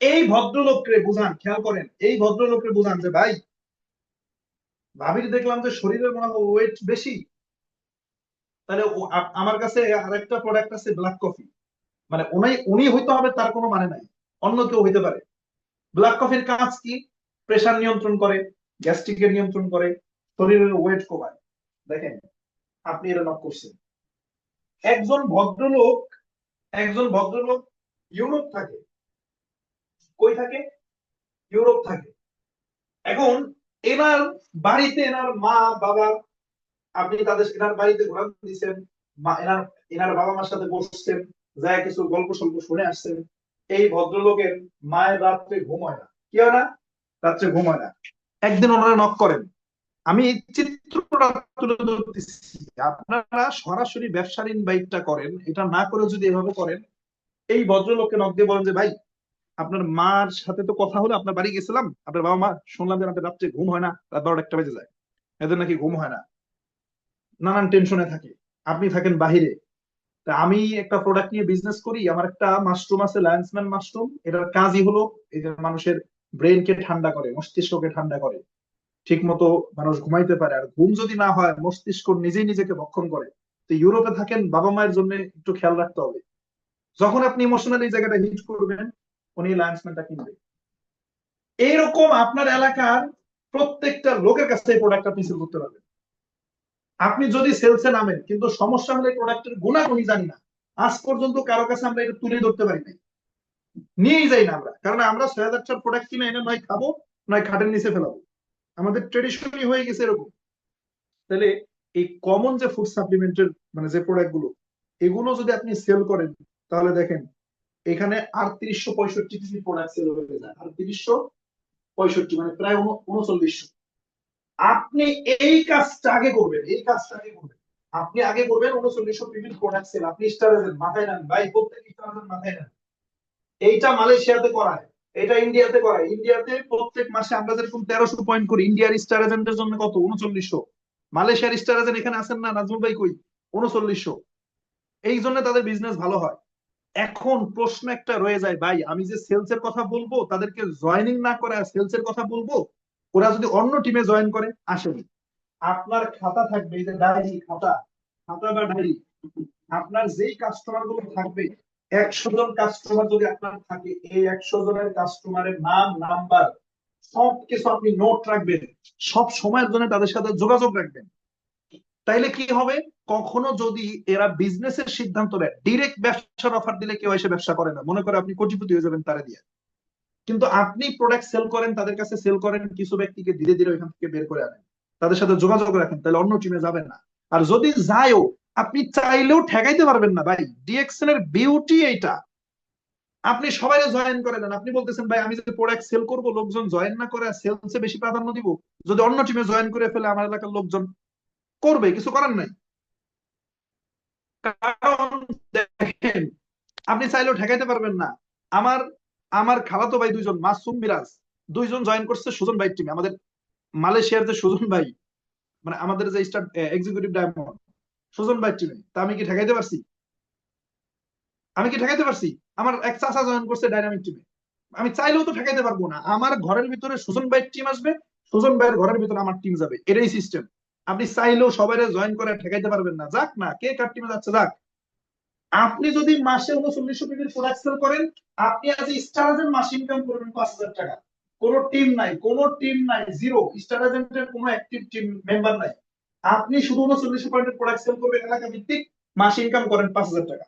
এই ভদ্রলোককে বুঝান, খেয়াল করেন, এই ভদ্রলোককে বুঝান যে ভাই, ভাবির দেখলাম যে শরীরের মনে হয় ওয়েট বেশি, তাহলে আমার কাছে আরেকটা প্রোডাক্ট আছে ব্ল্যাক কফি। মানে উনি উনি হইতে হবে তার কোনো মানে নাই, অন্য কেউ হইতে পারে। ব্ল্যাক কফির কাজ কি? প্রেসার নিয়ন্ত্রণ করে, গ্যাস্ট্রিকের নিয়ন্ত্রণ করে, শরীরের ওয়েট কমায়। দেখেন আপনি এটা নক করছেন। একজন ভদ্রলোক, একজন ভদ্রলোক ইউরোপ থাকে। কই থাকে? ইউরোপ থাকে। এখন এনার বাড়িতে এনার মা বাবা, আপনি তাদের এনার বাড়িতে ঘোরান দিচ্ছেন, মা এনার এনার বাবা মার সাথে বসছেন, যা কিছু গল্প সল্প শুনে আসছেন। এই ভদ্রলোকের মায়ের রাত্রে ঘুম হয় না। কি হয় না? রাত্রে ঘুম হয় না। একদিন ওনারা নক করেন, আমি এই চিত্রটা তুলে ধরতেছি। আপনারা সরাসরি ব্যবসার ইনভাইটটা করেন, এটা না করে যদি এভাবে করেন, এই ভদ্রলোককে নক দিয়ে বলেন যে ভাই, আপনার মার সাথে তো কথা হলো, আপনার বাড়ি গেছিলাম, আপনার বাবা মা শুনলাম যে আপনার রাত্রে ঘুম হয় না, রাত 12টা 1টা বেজে যায়, এদের নাকি ঘুম হয় না, নানান টেনশনে থাকে, আপনি থাকেন বাহিরে। তা আমি একটা প্রোডাক্ট নিয়ে বিজনেস করি, আমার একটা মাশরুম আছে লায়ন্সম্যান মাশরুম, এটার কাজই হলো এই যে মানুষের ব্রেনকে ঠান্ডা করে, মস্তিষ্ককে ঠান্ডা করে, ঠিক মতো মানুষ ঘুমাইতে পারে। আর ঘুম যদি না হয়, মস্তিষ্ক নিজেই নিজেকে ভক্ষণ করে। তো ইউরোপে থাকেন, বাবা মায়ের জন্য একটু খেয়াল রাখতে হবে। যখন আপনি ইমোশনালি এই জায়গাটা হিট করবেন, উনি লায়ন্সম্যানটা কিনবে। এইরকম আপনার এলাকার প্রত্যেকটা লোকের কাছে এই প্রোডাক্ট আপনি সেল করতে পারবেন। আপনি যদি সেলসে নামেন, কিন্তু সমস্যা হলে প্রোডাক্টের গুণাগুণই জানি না, আজ পর্যন্ত কারো কাছে আমরা এটা তুলে ধরতে পারি নাই, নিয়েই যাই না আমরা। কারণ আমরা 6,000 প্রোডাক্ট কিনে এনে নয় খাবো, নয় খাটের নিচে ফেলাবো। আমাদের ট্রেডিশনই হয়ে গেছে এরকম। তাহলে এই কমন যে ফুড সাপ্লিমেন্টের মানে যে প্রোডাক্ট গুলো, এগুলো যদি আপনি সেল করেন, তাহলে দেখেন এখানে 3865টি প্রোডাক্ট সেল হয়ে যায়। 3865, মানে প্রায় 3900। আপনি এই কাজটা আগে করবেন, এই কাজটা আগে করবেন। আপনি আগে করবেন 3900 প্রোডাক্ট সেল। আপনি স্টার মাথায় নেন ভাই, প্রত্যেক স্টার মাথায় নেন। এইটা মালয়েশিয়াতে করায়, এটা ইন্ডিয়াতে করায়। ইন্ডিয়াতে প্রত্যেক মাসে আমরা যেরকম 1300 পয়েন্ট করি, ইন্ডিয়ার স্টার এজেন্টের জন্য কত? 3900। মালয়েশিয়ার স্টার এজেন্ট এখানে আছেন না, নাজমুল ভাই কই? 3900। এই জন্য তাদের বিজনেস ভালো হয়। এখন প্রশ্ন একটা রয়ে যায় ভাই, আমি যে সেলস এর কথা বলবো, তাদেরকে জয়েনিং না করে সেলস এর কথা বলবো, ওরা যদি অন্য টিমে জয়েন করে, আসেনি। আপনার খাতা থাকবে, এই যে ডায়েরি, খাতা, খাতা বা ডায়েরি, আপনার যেই কাস্টমার গুলো থাকবে, 100 জন কাস্টমার যদি আপনার থাকে, এই 100 জনের কাস্টমারের নাম, নাম্বার, সবকিছু আপনি নোট রাখবেন। সব সময়ের জন্য তাদের সাথে যোগাযোগ রাখবেন। তাইলে কি হবে, কখনো যদি এরা বিজনেসের সিদ্ধান্ত নেয়, ডিরেক্ট ব্যবসার অফার দিলে কেউ এসে ব্যবসা করে না, মনে করে আপনি কোটিপতি হয়ে যাবেন তারা দিয়ে। কিন্তু আপনি প্রোডাক্ট সেল করেন, তাদের কাছে সেল করেন, কিছু ব্যক্তিকে ধীরে ধীরে ওইখান থেকে বের করে আনেন, তাদের সাথে যোগাযোগ রাখেন, তাহলে অন্য টিমে যাবেন না। আর যদি যায়ও, আপনি চাইলেও ঠেকাইতে পারবেন না ভাই। ডিএক্সএল এর বিউটি এইটা, আপনি সবাই জয়েন করে দেন। আপনি বলতেছেন ভাই, আমি যদি প্রোডাক্ট সেল করবো, লোকজন জয়েন না করে সেলসে বেশি প্রাধান্য দিব, যদি অন্য টিমে জয়েন করে ফেলে আমার এলাকার লোকজন, করবে, কিছু করার নাই। কারণ দেখেন, আপনি চাইলেও ঠেকাইতে পারবেন না। আমার আমার খালাতো ভাই দুইজন, মাসুম মিরাজ, দুইজন জয়েন করছে সুজন ভাই টিমে। আমাদের মালয়েশিয়ার যে সুজন ভাই, মানে আমাদের যে স্টার এক্সিকিউটিভ ডায়মন্ড, সুজন ভাই টিমে। তা আমি কি ঠেকাইতে পারছি? আমি কি ঠেকাইতে পারছি? আমার এক চাচা জয়েন করছে ডাইনামিক টিমে। আমি চাইলেও তো ঠেকাইতে পারবো না। আমার ঘরের ভিতরে সুজন ভাইয়ের টিম আসবে, সুজন ভাইয়ের ঘরের ভিতরে আমার টিম যাবে, এটাই সিস্টেম। আপনি চাইলেও সবাই জয়েন করে ঠেকাইতে পারবেন না, যাক না, কে কার টিমে যাচ্ছে যাক। আপনি যদি মাসে 3900 প্রোডাক্ট সেল করেন, আপনি আজ স্টার এজেন্ট মাসে ইনকাম করবেন 5,000 টাকা। কোন টিম নাই, কোন টিম নাই, জিরো। স্টার এজেন্টের কোনো অ্যাক্টিভ টিম মেম্বার নাই। আপনি শুধু 3900 প্রোডাক্ট সেল করবেন এলাকা ভিত্তিক, মাসে ইনকাম করেন 5,000 টাকা।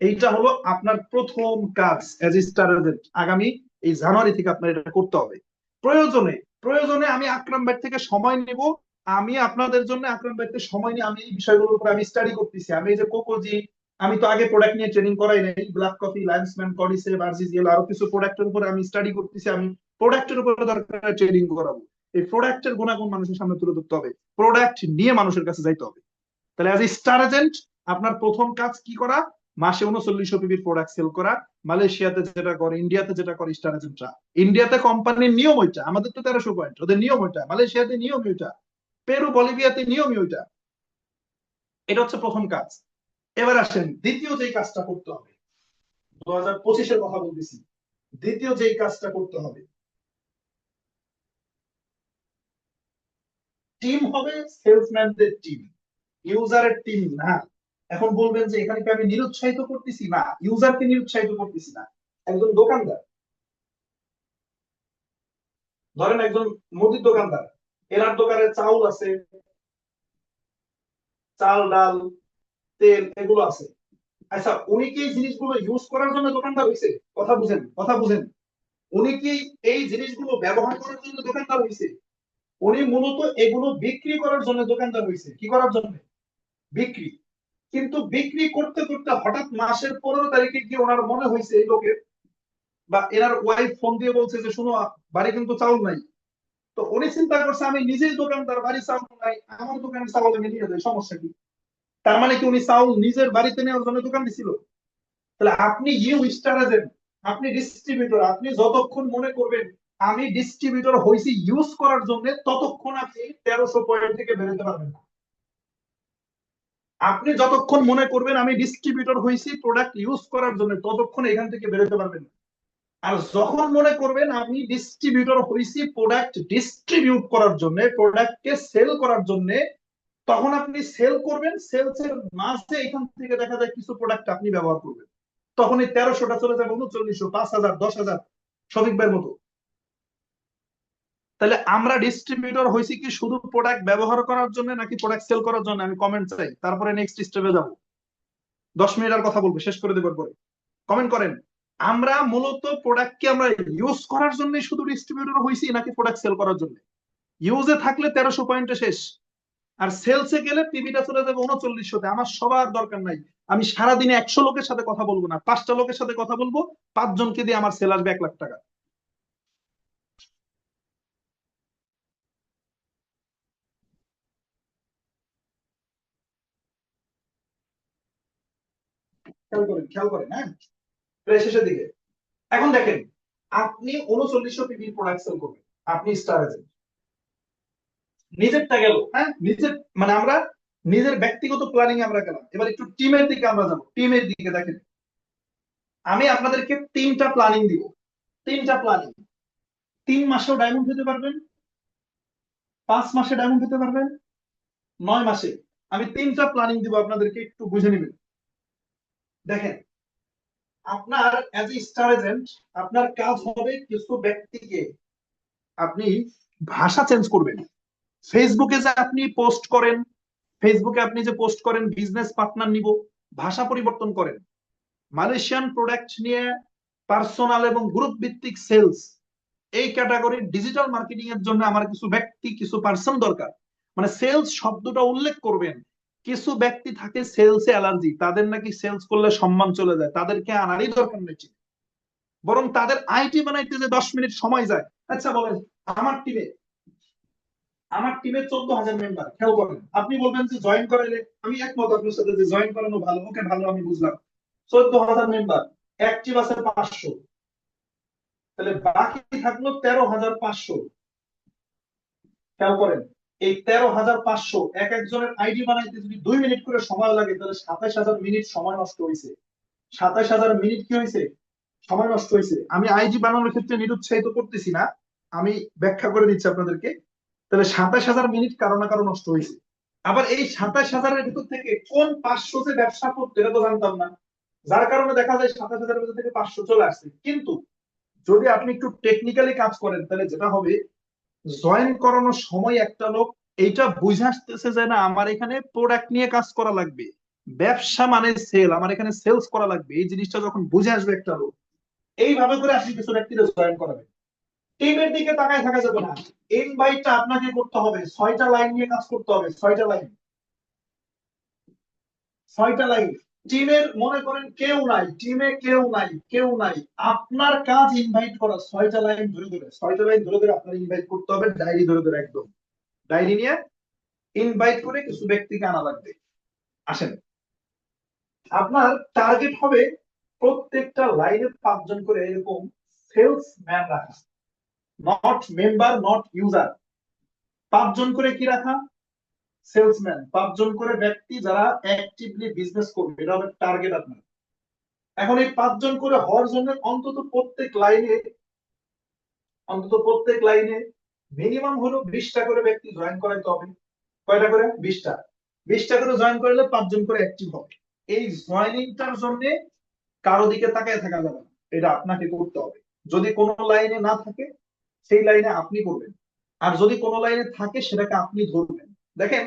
এইটা হলো আপনার প্রথম কাজ এজ স্টার এজেন্ট। আগামী এই জানুয়ারি থেকে আপনার এটা করতে হবে। প্রয়োজনে, প্রয়োজনে আমি আকরাম ভাই থেকে সময় নিব। আমি আপনাদের জন্য আকরাম ভাই থেকে সময় নিয়ে আমি এই বিষয়গুলোর উপর আমি স্টাডি করতেছি। আমি এই যে কোকোজি, আমি তো আগে প্রোডাক্ট নিয়ে ট্রেনিং করাই নাই, ব্ল্যাক কফি, লায়ন্সম্যান, কডিসেভ, আরজিজিএল, আরো কিছু প্রোডাক্টের উপরে আমি স্টাডি করতেছি। আমি প্রোডাক্টের উপরে দরকার ট্রেনিং করাবো। এই প্রোডাক্টের গুণাগুণ মানুষের সামনে তুলে ধরতে হবে, প্রোডাক্ট নিয়ে মানুষের কাছে যাইতে হবে। তাহলে অ্যাজ এ স্টার এজেন্ট আপনার প্রথম কাজ কি করা? মাসে 3900 পিবির প্রোডাক্ট সেল করা। মালয়েশিয়াতে যেটা করে, ইন্ডিয়াতে যেটা করে স্টার এজেন্টরা। ইন্ডিয়াতে কোম্পানির নিয়ম ওইটা, আমাদের তো 1300 পয়েন্ট, ওদের নিয়ম ওইটা। মালয়েশিয়াতে নিয়ম ওইটা, পেরু বলিভিয়াতে নিয়মই ওইটা। এটা হচ্ছে প্রথম কাজ। এবার আসেন দ্বিতীয় যেই কাজটা করতে হবে, 2025-এর কথা বলতেছি। দ্বিতীয় যেই কাজটা করতে হবে, টিম হবে সেলসম্যানদের টিম, ইউজারের টিম না। এখন বলবেন যে এখানে কি আমি নিরুৎসাহিত করতেছি? না, ইউজারকে নিরুৎসাহিত করতেছি না। একজন দোকানদার, ধরেন একজন মুদির দোকানদার, এনার দোকানে চাউল আছে, চাল, ডাল, তেল, এগুলো আছে। আচ্ছা, উনি কি এই জিনিসগুলো ইউজ করার জন্য দোকানদার হয়েছে? কথা বুঝেন, কথা বুঝেন। উনি কি এই জিনিসগুলো ব্যবহার করার জন্য দোকানদার হয়েছে? উনি মূলত এগুলো বিক্রি করার জন্য দোকানদার হয়েছে। কি করার জন্য? বিক্রি। কিন্তু বিক্রি করতে করতে হঠাৎ মাসের 15 তারিখে গিয়ে ওনার মনে হয়েছে, এই লোকের বা এনার ওয়াইফ ফোন দিয়ে বলছে যে শুনো, বাড়ি কিন্তু চাউল নাই। তো উনি চিন্তা করছে আমি নিজেই দোকানদার, বাড়ি চাউল নাই, আমার দোকানের চাউল আমি নিয়ে যাই, সমস্যা কি? তার মানে কি উনি চাউল নিজের বাড়িতে নেওয়ার জন্য দোকান দিছিল? তাহলে আপনি ইউ স্টার এজেন্ট, আপনি ডিস্ট্রিবিউটর, আপনি যতক্ষণ মনে করবেন আমি ডিস্ট্রিবিউটর হয়েছি ইউজ করার জন্য, ততক্ষণ আপনি 1300 পয়েন্ট থেকে বেরোতে পারবেন না। আপনি যতক্ষণ মনে করবেন আমি ডিস্ট্রিবিউটর হয়েছি প্রোডাক্ট ইউজ করার জন্য, ততক্ষণ এখান থেকে বেরোতে পারবেন না। আর যখন মনে করবেন আমি ডিস্ট্রিবিউটর হয়েছি প্রোডাক্ট ডিস্ট্রিবিউট করার জন্য, প্রোডাক্টকে সেল করার জন্য, তখন আপনি সেল করবেন। সেলস এর মাঝে এখান থেকে দেখা যায় কিছু প্রোডাক্ট আপনি ব্যবহার করবেন, তখন এই 1300টা চলে যাবে 3900, 5000, 10,000, সঠিক ভাইয়ের মতো। তাহলে আমরা ডিস্ট্রিবিউটর হয়েছি কি শুধু প্রোডাক্ট ব্যবহার করার জন্য নাকি প্রোডাক্ট সেল করার জন্য? আমি কমেন্ট চাই, তারপরে নেক্সট স্টেপে যাবো। 10 মিনিট আর কথা বলবো, শেষ করে দেবার পরে কমেন্ট করেন। আমরা মূলত প্রোডাক্টকে আমরা ইউজ করার জন্য শুধু ডিস্ট্রিবিউটর হয়েছি নাকি প্রোডাক্ট সেল করার জন্য? ইউজে থাকলে 1300 পয়েন্টে শেষ, আর সেলসে গেলে পিবিটা চলে যাবে 3900-তে। আমার সবার দরকার নাই, আমি সারাদিনে 100 লোকের সাথে কথা বলবো না, 5টা লোকের সাথে কথা বলবো, 5 জনকে দিয়ে আমার সেল আসবে 1 লাখ টাকা। খেয়াল করেন, খেয়াল করেন, হ্যাঁ, প্রায় শেষের দিকে। এখন দেখেন, আপনি 3900 পিবির প্রোডাক্ট সেল করবেন, আপনি স্টার এজেন্ট। নিজেরটা গেল, হ্যাঁ, নিজের মানে আমরা নিজের ব্যক্তিগত প্ল্যানিং আমরা গেলাম। এবার একটু টিমের দিকে আমরা যাবো। টিমের দিকে দেখেন, আমি আপনাদেরকে 3টা প্ল্যানিং দিব। 3টা প্ল্যানিং, 3 মাসেও ডায়মন্ড হতে পারবেন, 5 মাসে ডায়মন্ড হতে পারবেন, 9 মাসে। আমি 3টা প্ল্যানিং দিব আপনাদেরকে, একটু বুঝে নেবেন। দেখেন, আপনার অ্যাজ এ স্টার এজেন্ট আপনার কাজ হবে কিছু ব্যক্তিকে আপনি ভাষা চেঞ্জ করবেন। ফেসবুকে যে আপনি পোস্ট করেন, ফেসবুকে আপনি যে পোস্ট করেন বিজনেস পার্টনার নিব, ভাষা পরিবর্তন করেন। মালয়েশিয়ান প্রোডাক্ট নিয়ে পার্সোনাল এবং গ্রুপ ভিত্তিক সেলস, এই ক্যাটাগরির ডিজিটাল মার্কেটিং এর জন্য আমার কিছু ব্যক্তি, কিছু পার্সন দরকার। মানে সেলস শব্দটা উল্লেখ করবেন। কিছু ব্যক্তি থাকে সেলসে অ্যালার্জি, তাদের নাকি সেলস করলে সম্মান চলে যায়, তাদেরকে আনারই দরকার নেই, বরং তাদের আইটি বানাইতে যে 10 মিনিট সময় যায়। আচ্ছা বলেন, আমার টিমে আমার টিমে 14,000 মেম্বার, খেয়াল করেন। আপনি বলবেন যে জয়েন করাইলে, আমি একমত আপনার সাথে যে জয়েন করানো ভালো, ওকে ভালো, আমি বুঝলাম। 14,000 মেম্বার, অ্যাক্টিভ আছে 500, তাহলে বাকি থাকলো 13,500। খেয়াল করেন, এই 13,500 এক একজনের আইডি বানাইতে যদি 2 মিনিট করে সময় লাগে, তাহলে 27,000 মিনিট সময় নষ্ট হয়েছে। 27,000 মিনিট কি হয়েছে? সময় নষ্ট হয়েছে। আমি আইডি বানানোর ক্ষেত্রে নিরুৎসাহিত করতেছি না, আমি ব্যাখ্যা করে দিচ্ছি আপনাদেরকে। তাহলে 27,000 মিনিট কারো না কারো নষ্ট হয়েছে। আবার এই 27,000-এর ভিতর থেকে কোন 500 যে ব্যবসা করতে, এটা তো জানতাম না, যার কারণে দেখা যায় 27,000-এর ভিতর থেকে 500 চলে আসছে। কিন্তু যদি আপনি একটু টেকনিক্যালি কাজ করেন, তাহলে যেটা হবে, জয়েন করানোর সময় একটা লোক এইটা বুঝে আসতেছে যে না, আমার এখানে প্রোডাক্ট নিয়ে কাজ করা লাগবে, ব্যবসা মানে সেল, আমার এখানে সেলস করা লাগবে, এই জিনিসটা যখন বুঝে আসবে একটা লোক, এইভাবে করে আপনি কিছু ব্যক্তিদের জয়েন করাবেন। টিমের দিকে তাকায় থাকা যাবে না, ইনভাইটটা আপনাকে করতে হবে, 6টা লাইন নিয়ে কাজ করতে হবে, 6টা লাইন, 6টা লাইন। টিমের মনে করেন কেউ নাই, টিমে কেউ নাই, আপনার কাজ ইনভাইট করা। 6টা লাইন ধরে ধরে, 6টা লাইন ধরে ধরে আপনার ইনভাইট করতে হবে, ডায়েরি ধরে ধরে, একদম ডায়েরি নিয়ে ইনভাইট করে কিছু ব্যক্তিকে আনা লাগবে। আসেন, আপনার টার্গেট হবে প্রত্যেকটা লাইনে 5জন করে এরকম সেলস ম্যান রাখা, নট মেম্বার, নট ইউজার। 5জন করে কি রাখা? সেলসম্যান। 5জন করে ব্যক্তি যারা অ্যাক্টিভলি বিজনেস করবে, এটা হবে টার্গেট আপনার। এখন এই 5জন করে হওয়ার জন্য অন্তত প্রত্যেক লাইনে মিনিমাম হলো 20টা করে ব্যক্তি জয়েন করাইতে হবে। কয়টা করে? 20টা। 20টা করে জয়েন করলে 5জন করে অ্যাক্টিভ হবে। এই জয়েনিংটার জন্য কারো দিকে তাকায় থাকা যাবে না, এটা আপনাকে করতে হবে। যদি কোনো লাইনে না থাকে সেই লাইনে আপনি করবেন, আর যদি কোনো লাইনে থাকে সেটাকে আপনি ধরবেন। দেখেন,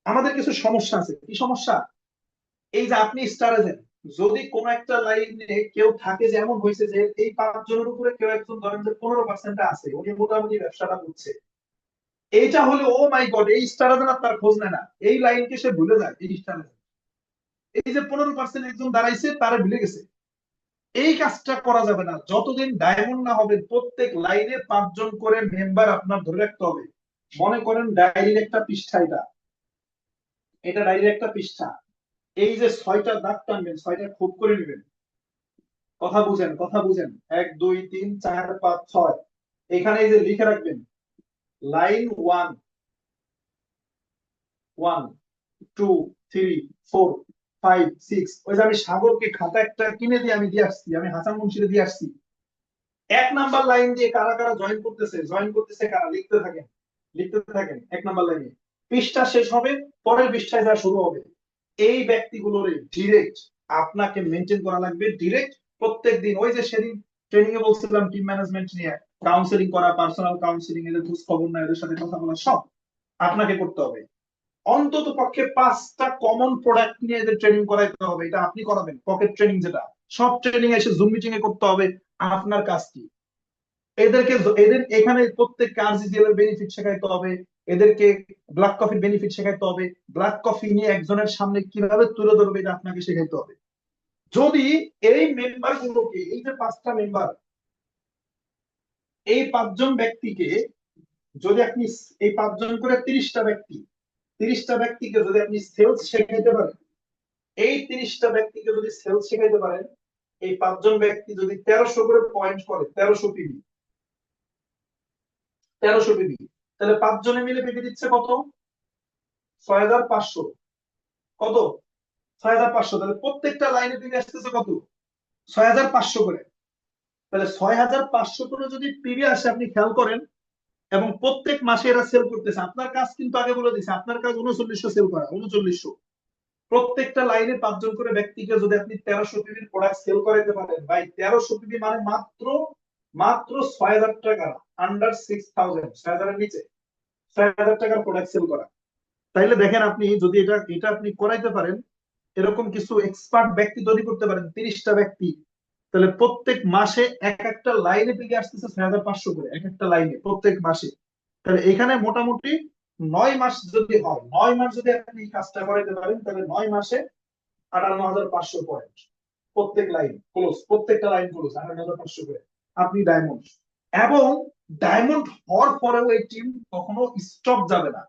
আমাদের কিছু সমস্যা আছে। কি সমস্যা? এই যে আপনি স্টার এজেন্ট, যদি কোন একটা লাইনে কেউ থাকে, যে এমন হয়েছে যে এই 5জনের উপরে কেউ একজন ধরেন যে 15% আছে, উনি মোটামুটি ব্যবসাটা করছে, এইটা হলে ও মাই গড, এই স্টার এজেন্ট আর তার খোঁজ নেয় না, এই লাইনকে সে ভুলে যায়। এই স্টার এজেন্ট, এই যে 15% একজন দাঁড়াইছে তারা ভুলে গেছে। এই কাজটা করা যাবে না যতদিন ডায়মন্ড না হবে। প্রত্যেক লাইনে 5জন করে মেম্বার আপনার ধরে রাখতে হবে। মনে করেন ডায়েরির একটা পৃষ্ঠা, এটা ডায়েরির একটা পৃষ্ঠা। এই যে 6টা দাগ টানবেন, 6টা খুব করে নেবেন। কথা বুঝেন, কথা বুঝেন। 1 2 3 4 5 6, এখানে এই যে লিখে রাখবেন লাইন 1 1 2 3 4 5 6। ওই যে আমি সাগরকে খাতা একটা কিনে দিয়ে আমি দিয়ে আসছি, আমি হাসান মুন্সিরে দিয়ে আসছি। 1 নাম্বার লাইন দিয়ে কারা কারা জয়েন করতেছে কারা, লিখতে থাকেন, লিখতে থাকেন। 1 নাম্বার লাইনে পৃষ্ঠা শেষ হবে, পরের পৃষ্ঠায় যা শুরু হবে। এই ব্যক্তিগুলোর ডিরেক্ট আপনাকে মেনটেন করা লাগবে, ডিরেক্ট প্রত্যেক দিন। ওই যে সেদিন ট্রেনিং এ বলছিলাম টিম ম্যানেজমেন্ট নিয়ে, কাউন্সিলিং করা, পার্সোনাল কাউন্সিলিং, এদের খোঁজ খবর না, এদের সাথে কথা বলা, সব আপনাকে করতে হবে। অন্তত পক্ষে 5টা কমন প্রোডাক্ট নিয়ে এদের ট্রেনিং করাইতে হবে, এটা আপনি করাবেন। পকেট ট্রেনিং যেটা, সব ট্রেনিং এসে জুম মিটিং এ করতে হবে। আপনার কাজ কি? এদেরকে, এদের এখানে প্রত্যেক আরজিজিএল এর বেনিফিট শেখাইতে হবে, এদেরকে ব্ল্যাক কফির বেনিফিট শেখাইতে হবে, ব্ল্যাক কফি নিয়ে একজনের সামনে কিভাবে তুলে ধরবে এটা আপনাকে শেখাইতে হবে। যদি এই মেম্বার গুলোকে, এই যে 5টা মেম্বার, এই 5জন ব্যক্তিকে যদি আপনি, এই 5জন করে 30টা ব্যক্তি, 30টা ব্যক্তিকে যদি আপনি সেলস শেখাইতে পারেন, এই 30টা ব্যক্তিকে যদি সেলস শেখাইতে পারেন, এই 5জন ব্যক্তি যদি 1300 করে পয়েন্ট করে, 1300 পিবি, 1300 পিবি, তাহলে 5জনে মিলে পিবি দিচ্ছে কত? 6500। কত? 6500। তাহলে প্রত্যেকটা লাইনে পিবি আসতেছে কত? 6500 করে। তাহলে 6500 করে যদি পিবি আসে, আপনি খেয়াল করেন, এবং প্রত্যেক মাসে এরা সেল করতেছে। আপনার কাজ কিন্তু আগে বলে দিচ্ছে, আপনার কাজ 3900 সেল করা, 3900। প্রত্যেকটা লাইনে 5জন করে ব্যক্তিকে যদি আপনি 1300 পিবির প্রোডাক্ট সেল করাইতে পারেন, ভাই 1300 পিবি মানে মাত্র মাত্র 6000 টাকা, আন্ডার 6000, 6000 এর নিচে 6000 টাকার প্রোডাক্ট সেল করা। তাইলে দেখেন, আপনি যদি এটা এটা আপনি করাইতে পারেন, এরকম কিছু এক্সপার্ট ব্যক্তি তৈরি করতে পারেন, 30টা ব্যক্তি, তাহলে প্রত্যেক মাসে এক একটা লাইনে থেকে আসতেছে 6500 করে, এক একটা লাইনে প্রত্যেক মাসে। তাহলে এখানে মোটামুটি 9 মাস যদি হয়, 9 মাস যদি আপনি এই কাজটা করাইতে পারেন, তাহলে 9 মাসে 58500 পয়েন্ট, প্রত্যেক লাইন ক্লোজ, প্রত্যেকটা লাইন ক্লোজ 58500 করে, আপনি ডায়মন্ড। এবং ডায়মন্ড হওয়ার পরেও এই টিম কখনো স্টপ যাবে না,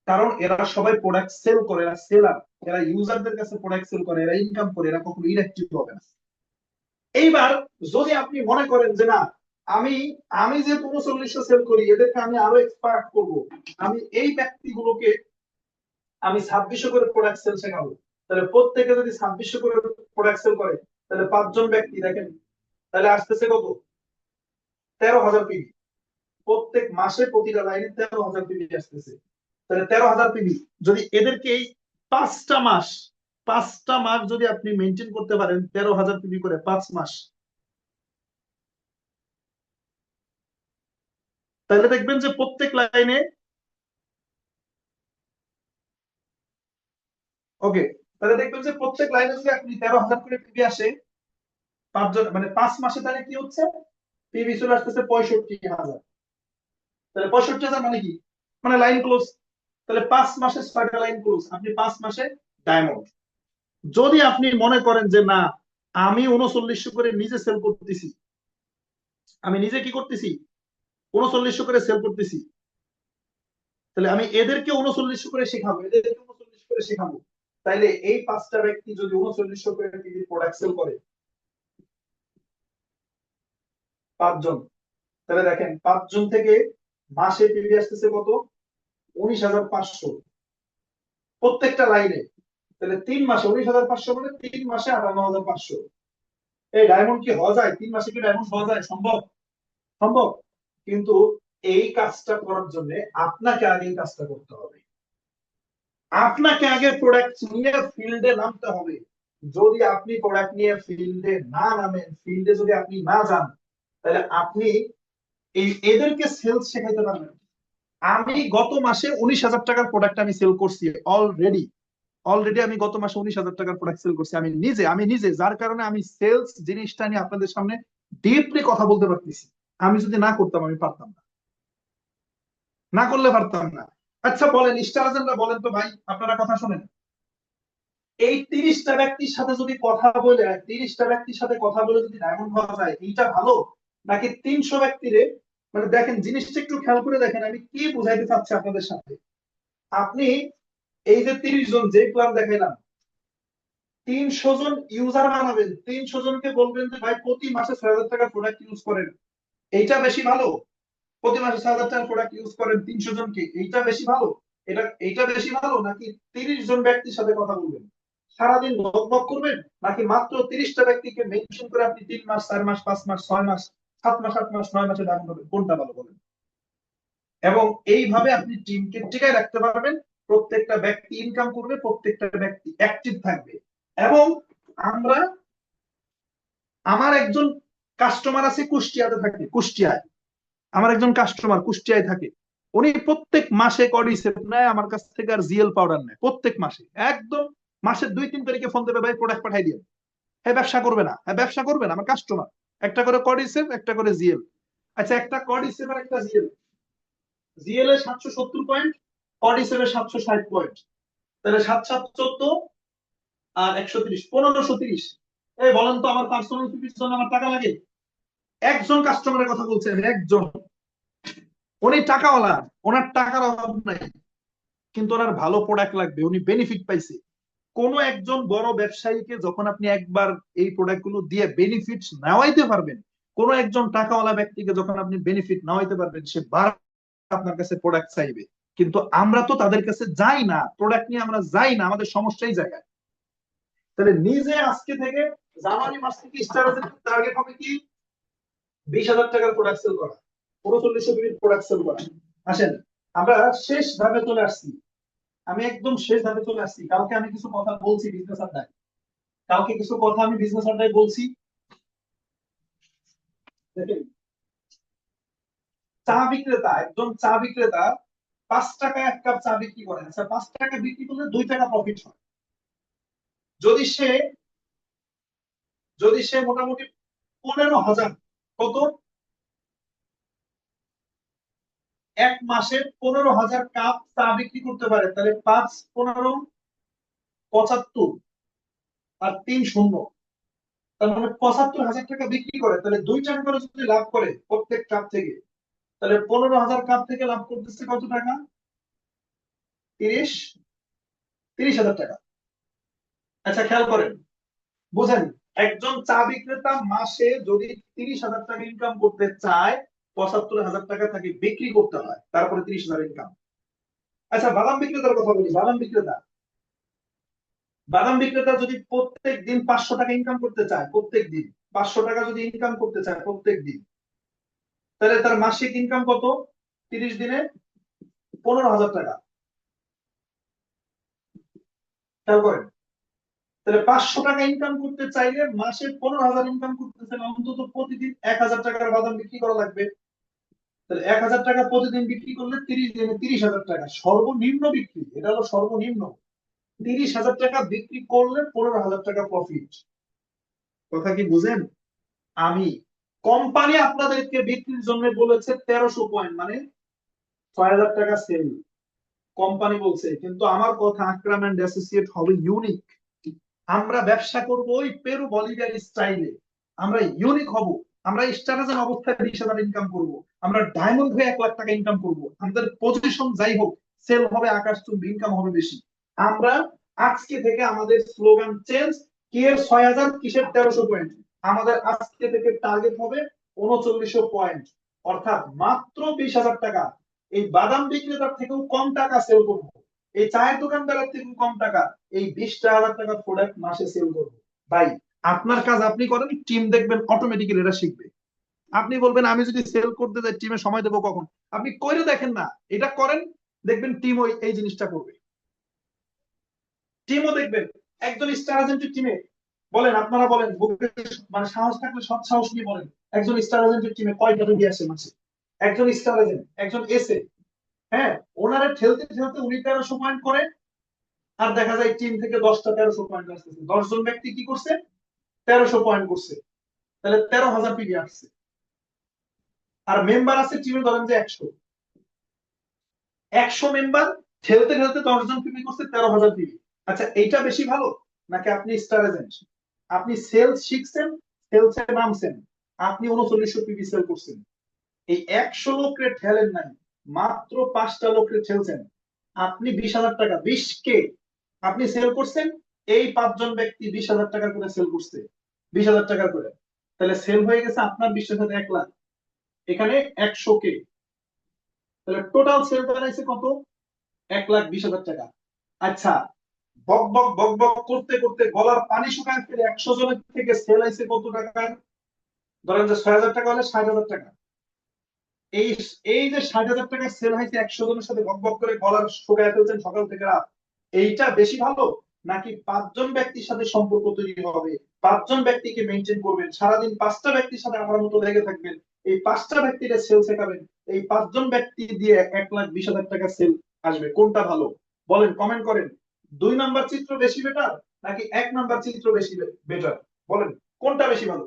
কারণ এরা সবাই প্রোডাক্ট সেল করে, এরা সেলার, এরা ইউজারদের কাছে প্রোডাক্ট সেল করে, এরা ইনকাম করে, এরা কখনো ইনঅ্যাক্টিভ হবে না। এইবার যদি আপনি মনে করেন যে না, আমি আমি যে 3900 সেল করি, এদেরকে আমি আরো এক্সপার্ট করব, আমি এই ব্যক্তিগুলোকে আমি 2600 করে প্রোডাক্ট সেল শেখাবো, তাহলে প্রত্যেকে যদি 2600 করে প্রোডাক্ট সেল করে, তাহলে 5জন ব্যক্তি দেখেন, তাহলে আসতেছে কত? 13000 পিবি। প্রত্যেক মাসে প্রতিটা লাইনে 13000 পিবি আসতেছে। তাহলে 13000 পিবি যদি এদেরকে এই 5টা মাস, 5টা মাস যদি আপনি মেনটেন করতে পারেন, 13000 পিবি করে 5 মাস, তাহলে দেখবেন যে প্রত্যেক লাইনে, ওকে, তাহলে দেখবেন যে প্রত্যেক লাইনে যদি আপনি 13000 করে পিবি আসে, 5জন মানে 5 মাসে, তাহলে কি হচ্ছে? পিবি চলে আসতেছে 65,000। তাহলে 65,000 মানে কি? মানে লাইন ক্লোজ। তাহলে 5 মাসে 6টা লাইন ক্লোজ, আপনি 5 মাসে ডায়মন্ড। যদি আপনি মনে করেন যে না, আমি 3900 করে নিজে সেল করতেছি, আমি নিজে কি করতেছি, 3900 করে সেল করতেছি, তাহলে আমি এদেরকে 3900 করে শেখাবো, এদেরকে 39 করে শেখাবো। তাইলে এই 5টা ব্যক্তি যদি 3900 করে টিভির প্রোডাক্ট সেল করে, 5 জন, তাহলে দেখেন 5 জন থেকে মাসে টিভি আসতেছে কত, 19,500 প্রত্যেকটা লাইনে। তাহলে 3 মাসে 19,500 মানে 3 মাসে 58,500। এই ডায়মন্ড কি হওয়া যায়? 3 মাসে কি ডায়মন্ড হওয়া যায়? সম্ভব? সম্ভব। কিন্তু এই কাজটা করার জন্য আপনাকে আগে এই কাজটা করতে হবে, আপনাকে আগে প্রোডাক্ট নিয়ে ফিল্ডে নামতে হবে। যদি আপনি প্রোডাক্ট নিয়ে ফিল্ডে না নামেন, ফিল্ডে যদি আপনি না যান, তাহলে আপনি এদেরকে সেলস শেখাইতে পারবেন। আমি গত মাসে 19,000 টাকার প্রোডাক্ট আমি সেল করছি অলরেডি। অলরেডি আমি গত মাসে 19,000 টাকার প্রোডাক্ট সেল করছি, আমি নিজে, যার কারণে আমি সেলস জিনিসটা নিয়ে আপনাদের সামনে ডিপলি কথা বলতে পারতেছি। আমি যদি না করতাম আমি পারতাম না, না করলে পারতাম না। আচ্ছা বলেন স্টার এজেন্টরা, বলেন তো ভাই, আপনারা কথা শুনেন, এই 30টা ব্যক্তির সাথে যদি কথা বলে, 30টা ব্যক্তির সাথে কথা বলে যদি ডায়মন্ড হওয়া যায়, এইটা ভালো নাকি 300 ব্যক্তিরে? মানে দেখেন জিনিসটা একটু খেয়াল করে দেখেন, আমি কি বুঝাইতে চাচ্ছি আপনাদের সাথে। আপনি এই যে 30 জন যে প্ল্যান দেখাইলাম, 300 জন ইউজার বানাবেন, 300 জনকে বলবেন যে ভাই প্রতি মাসে 6,000 টাকার প্রোডাক্ট ইউজ করেন, এইটা বেশি ভালো? প্রতি মাসে 6,000 টাকার প্রোডাক্ট ইউজ করেন 300 জনকে, এইটা বেশি ভালো? এইটা বেশি ভালো নাকি 30 জন ব্যক্তির সাথে কথা বলবেন, সারাদিন বকবক করবেন, নাকি মাত্র 30টা ব্যক্তিকে মেনশন করে আপনি 3 মাস 4 মাস 5 মাস 6 মাস 7 মাস 8 মাস 9 মাসে ডাউন হবেন? কোনটা ভালো বলেন? এবং এইভাবে আপনি টিমকে টিকায় রাখতে পারবেন। প্রত্যেকটা ব্যক্তি ইনকাম করবে, প্রত্যেকটা ব্যক্তি অ্যাক্টিভ থাকবে। এবং আমরা, আমার একজন কাস্টমার আছে কুষ্টিয়াতে থাকে, কুষ্টিয়ায় আমার একজন কাস্টমার কুষ্টিয়ায় থাকে। উনি প্রত্যেক মাসে কডিসেপ নেয় আমার কাছ থেকে, আর জিএল পাউডার নেয় প্রত্যেক মাসে। একদম মাসের 2-3 তারিখে ফোন দেবে, ভাই প্রোডাক্ট পাঠাই দিয়ে। হ্যাঁ ব্যবসা করবে না? হ্যাঁ ব্যবসা করবে না, আমার কাস্টমার। একটা করে কডিসেপ, একটা করে জিএল। আচ্ছা একটা কডিসেপ আর একটা জিএল, জিএল এর 770 পয়েন্ট, কডিসেপ এর 760 পয়েন্ট, তাহলে 7-7-14 আর 130, 1530। এই বলেন তো, আমার পার্সোনাল ফির জন্য আমার টাকা লাগে? একজন কাস্টমারের কথা বলছেন, একজন, উনি টাকাওয়ালা, ওনার টাকার অভাব নাই, কিন্তু ওনার ভালো প্রোডাক্ট লাগবে, উনি বেনিফিট পাইছে। কোন একজন বড় ব্যবসায়ীকে যখন আপনি একবার এই প্রোডাক্ট গুলো দিয়ে বেনিফিট নেওয়াইতে পারবেন, কোন একজন টাকাওয়ালা ব্যক্তিকে যখন আপনি বেনিফিট নেওয়াইতে পারবেন, সে বার আপনার কাছে প্রোডাক্ট চাইবে। কিন্তু আমরা তো তাদের কাছে যাই না, প্রোডাক্ট নিয়ে আমরা যাই না, আমাদের সমস্যাই জায়গায়। তাহলে নিজে আজকে থেকে জানুয়ারি মাস থেকে স্টার টার্গেট হবে কি, 20,000 টাকার প্রোডাক্ট সেল করা, 3900 প্রোডাক্ট সেল করা। আসেন আমরা শেষ ধাপে চলে আসছি, আমি একদম শেষ ধাপে চলে আসছি। কালকে আমি কিছু কথা বলছি বিজনেস আড্ডায়, কালকে কিছু কথা আমি বিজনেস আড্ডায় বলছি। দেখেন চা বিক্রেতা, একজন চা বিক্রেতা 5 টাকা 1 কাপ চা বিক্রি করেন। আচ্ছা 5 টাকা বিক্রি করলে 2 টাকা প্রফিট হয়। যদি সে যদি সে মোটামুটি 15,000, কত, এক মাসে 15,000 কাপ চা বিক্রি করতে পারে, তাহলে 5-15-75 আর 3-0, তার মানে 75,000 টাকা বিক্রি করে। তাহলে 2 টাকা করে যদি লাভ করে প্রত্যেক কাপ থেকে, তাহলে 15,000 কাপ থেকে লাভ করতেছে কত টাকা, 30 30,000 টাকা। আচ্ছা খেয়াল করেন, বুঝেন, একজন চা বিক্রেতা মাসে যদি 30,000 টাকা ইনকাম করতে চায়, 75,000 টাকা তাকে বিক্রি করতে হয়, তারপরে 30,000 ইনকাম। আচ্ছা বাদাম বিক্রেতার কথা বলি, বাদাম বিক্রেতা যদি প্রত্যেক দিন 500 টাকা ইনকাম করতে চায়, প্রত্যেক দিন 500 টাকা যদি ইনকাম করতে চায় প্রত্যেক দিন, তাহলে তার মাসিক ইনকাম কত, 30 দিনে 15,000 টাকা। খেয়াল করেন, তাহলে 500 টাকা ইনকাম করতে চাইলে মাসে 15,000 ইনকাম করতে চাইলে অন্তত প্রতিদিন 1,000 টাকার বাদাম বিক্রি করা লাগবে। তাহলে 1,000 টাকা প্রতিদিন বিক্রি করলে 30 দিনে 30,000 টাকা সর্বনিম্ন বিক্রি, এটা হলো সর্বনিম্ন। 30,000 টাকা বিক্রি করলে 15,000 টাকা প্রফিট। কথা কি বুঝেন? আমি, কোম্পানি আপনাদেরকে বিক্রির জন্য বলেছে 1300 পয়েন্ট, মানে 6,000 টাকা সেল, কোম্পানি বলছে। কিন্তু আমার কথা আকরাম এন্ড অ্যাসোসিয়েট হবে ইউনিক, আমরা ব্যবসা করব ওই পেরু বলিভিয়ার স্টাইলে, আমরা ইউনিক হব, আমরা স্টারাজেন অবস্থায় 20,000 ইনকাম করব, আমরা ডায়মন্ড হয়ে 1 লাখ টাকা ইনকাম করব, আমাদের পজিশন যাই হোক সেল হবে আকাশচুম্বী, ইনকাম হবে বেশি। আমরা আজকে থেকে আমাদের স্লোগান চেঞ্জ, কি এর 6,000 কিসের 1300 পয়েন্ট, আমাদের আজকে থেকে টার্গেট হবে 3900 পয়েন্ট, অর্থাৎ মাত্র 20,000 টাকা। এই বাদাম বিক্রেতার থেকেও কম টাকা সেল করবো, এই চায়ের দোকানদারের থেকেও কম টাকা এই 20,000 টাকার প্রোডাক্ট মাসে সেল করবো। ভাই আপনার কাজ আপনি করেন, টিম দেখবেন অটোমেটিক্যালি এটা শিখবে। আপনি বলবেন আমি যদি সেল করতে যাই টিমে সময় দেবো কখন, আপনি করে দেখেন না, এটা করেন, দেখবেন টিম ওই এই জিনিসটা করবে। টিমও দেখবেন একজন স্টার এজেন্টের টিমে, বলেন আপনারা বলেন, মানে সাহস থাকলে সব সাহস নিয়ে বলেন, একজন স্টার এজেন্টের টিমে কয়টা রুগী আসে মাসে? একজন স্টার এজেন্ট, একজন এসে, হ্যাঁ, ওনারে ঠেলতে ঠেলতে উনি 1300 পয়েন্ট করে, আর দেখা যায় টিম থেকে 10টা 1300 পয়েন্ট আসতেছে, 10 জন ব্যক্তি কি করছে, 1300 পয়েন্ট করছে, তাহলে 13,000 পিবি আসছে। আর মেম্বার আছে টিমে ধরেন যে 100, 100 মেম্বার ঠেলতে ঠেলতে 10 জন পিবি করছে, 13,000 পিবি। আচ্ছা এইটা বেশি ভালো, নাকি আপনি স্টার এজেন্ট, আপনি সেলস শিখছেন, সেলসে নামছেন, আপনি 3900 পিবি সেল করছেন, এই 100 লোকরে ঠেলেন নাই, মাত্র 5টা লোকরে ঠেলছেন, আপনি 20,000 টাকা, 20 কে আপনি সেল করছেন, এই 5 জন ব্যক্তি 20,000 টাকা করে সেল করছে, 20,000 টাকা করে, তাহলে সেল হয়ে গেছে আপনার 20-এর সাথে 1 লাখ, এখানে 100 কে, তাহলে টোটাল সেল দাঁড়াইছে কত, 1,20,000 টাকা। আচ্ছা, বক বক বক বক করতে করতে গলার পানি শুকায় ফেলে 100 জনের থেকে সেল আইছে কত টাকার, ধরেন যে 6,000 টাকা হলে 60,000 টাকা। এই এই যে 60,000 টাকা সেল হয়েছে 100 জনের সাথে বক বক করে গলার শুকায় ফেলছেন সকাল থেকে রাত, এইটা বেশি ভালো, নাকি 5 জন ব্যক্তির সাথে সম্পর্ক তৈরি হবে, 5 জন ব্যক্তিকে মেনটেন করবেন, সারাদিন 5টা ব্যক্তির সাথে আমার মতো লেগে থাকবেন, এই 5টা ব্যক্তির সেল শেখাবেন, এই 5 জন ব্যক্তি দিয়ে 1,20,000 টাকা সেল আসবে, কোনটা ভালো? বলেন, কমেন্ট করেন। 2 নাম্বার চিত্র বেশি বেটার, নাকি 1 নাম্বার চিত্র বেশি বেটার? বলেন কোনটা বেশি ভালো,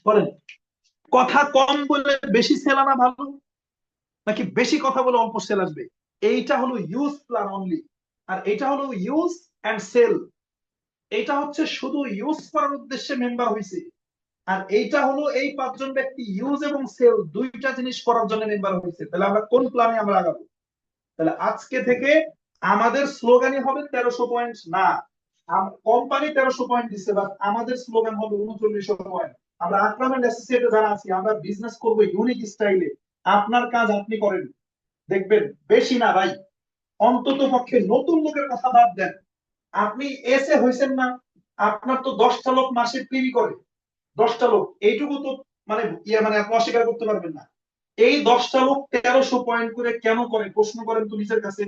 বলেন। কথা কম বলে বেশি সেল আনা ভালো, নাকি বেশি কথা বলে অল্প সেল আসবে? এইটা হলো ইউজ প্ল্যান অনলি, আর এটা হলো ইউজ এন্ড সেল। এটা হচ্ছে শুধু ইউজ করার উদ্দেশ্যে মেম্বার হয়েছে, আর এইটা হলো এই 5 জন ব্যক্তি ইউজ এবং সেল দুইটা জিনিস করার জন্য মেম্বার হয়েছে। তাহলে আমরা কোন প্ল্যানে আমরা আগাবো? তাহলে আজকে থেকে আমাদের স্লোগানই হবে 1300 পয়েন্ট না, কোম্পানি 1300 পয়েন্ট দিচ্ছে, বাট আমাদের স্লোগান হবে 3900 পয়েন্ট। আমরা আকরাম এন্ড অ্যাসোসিয়েটে যারা আছি আমরা বিজনেস করবো ইউনিক স্টাইলে, আপনার কাজ আপনি করেন, দেখবেন বেশি না ভাই, অন্তত পক্ষে নতুন লোকের কথা বাদ দেন, আপনি এসে হয়েছেন না, আপনার তো 10টা লোক মাসে পিবি করে, 10টা লোক, এইটুকু তো মানে মানে আপনি অস্বীকার করতে পারবেন না। এই 10টা লোক 1300 পয়েন্ট করে কেন করে, প্রশ্ন করেন তো নিজের কাছে।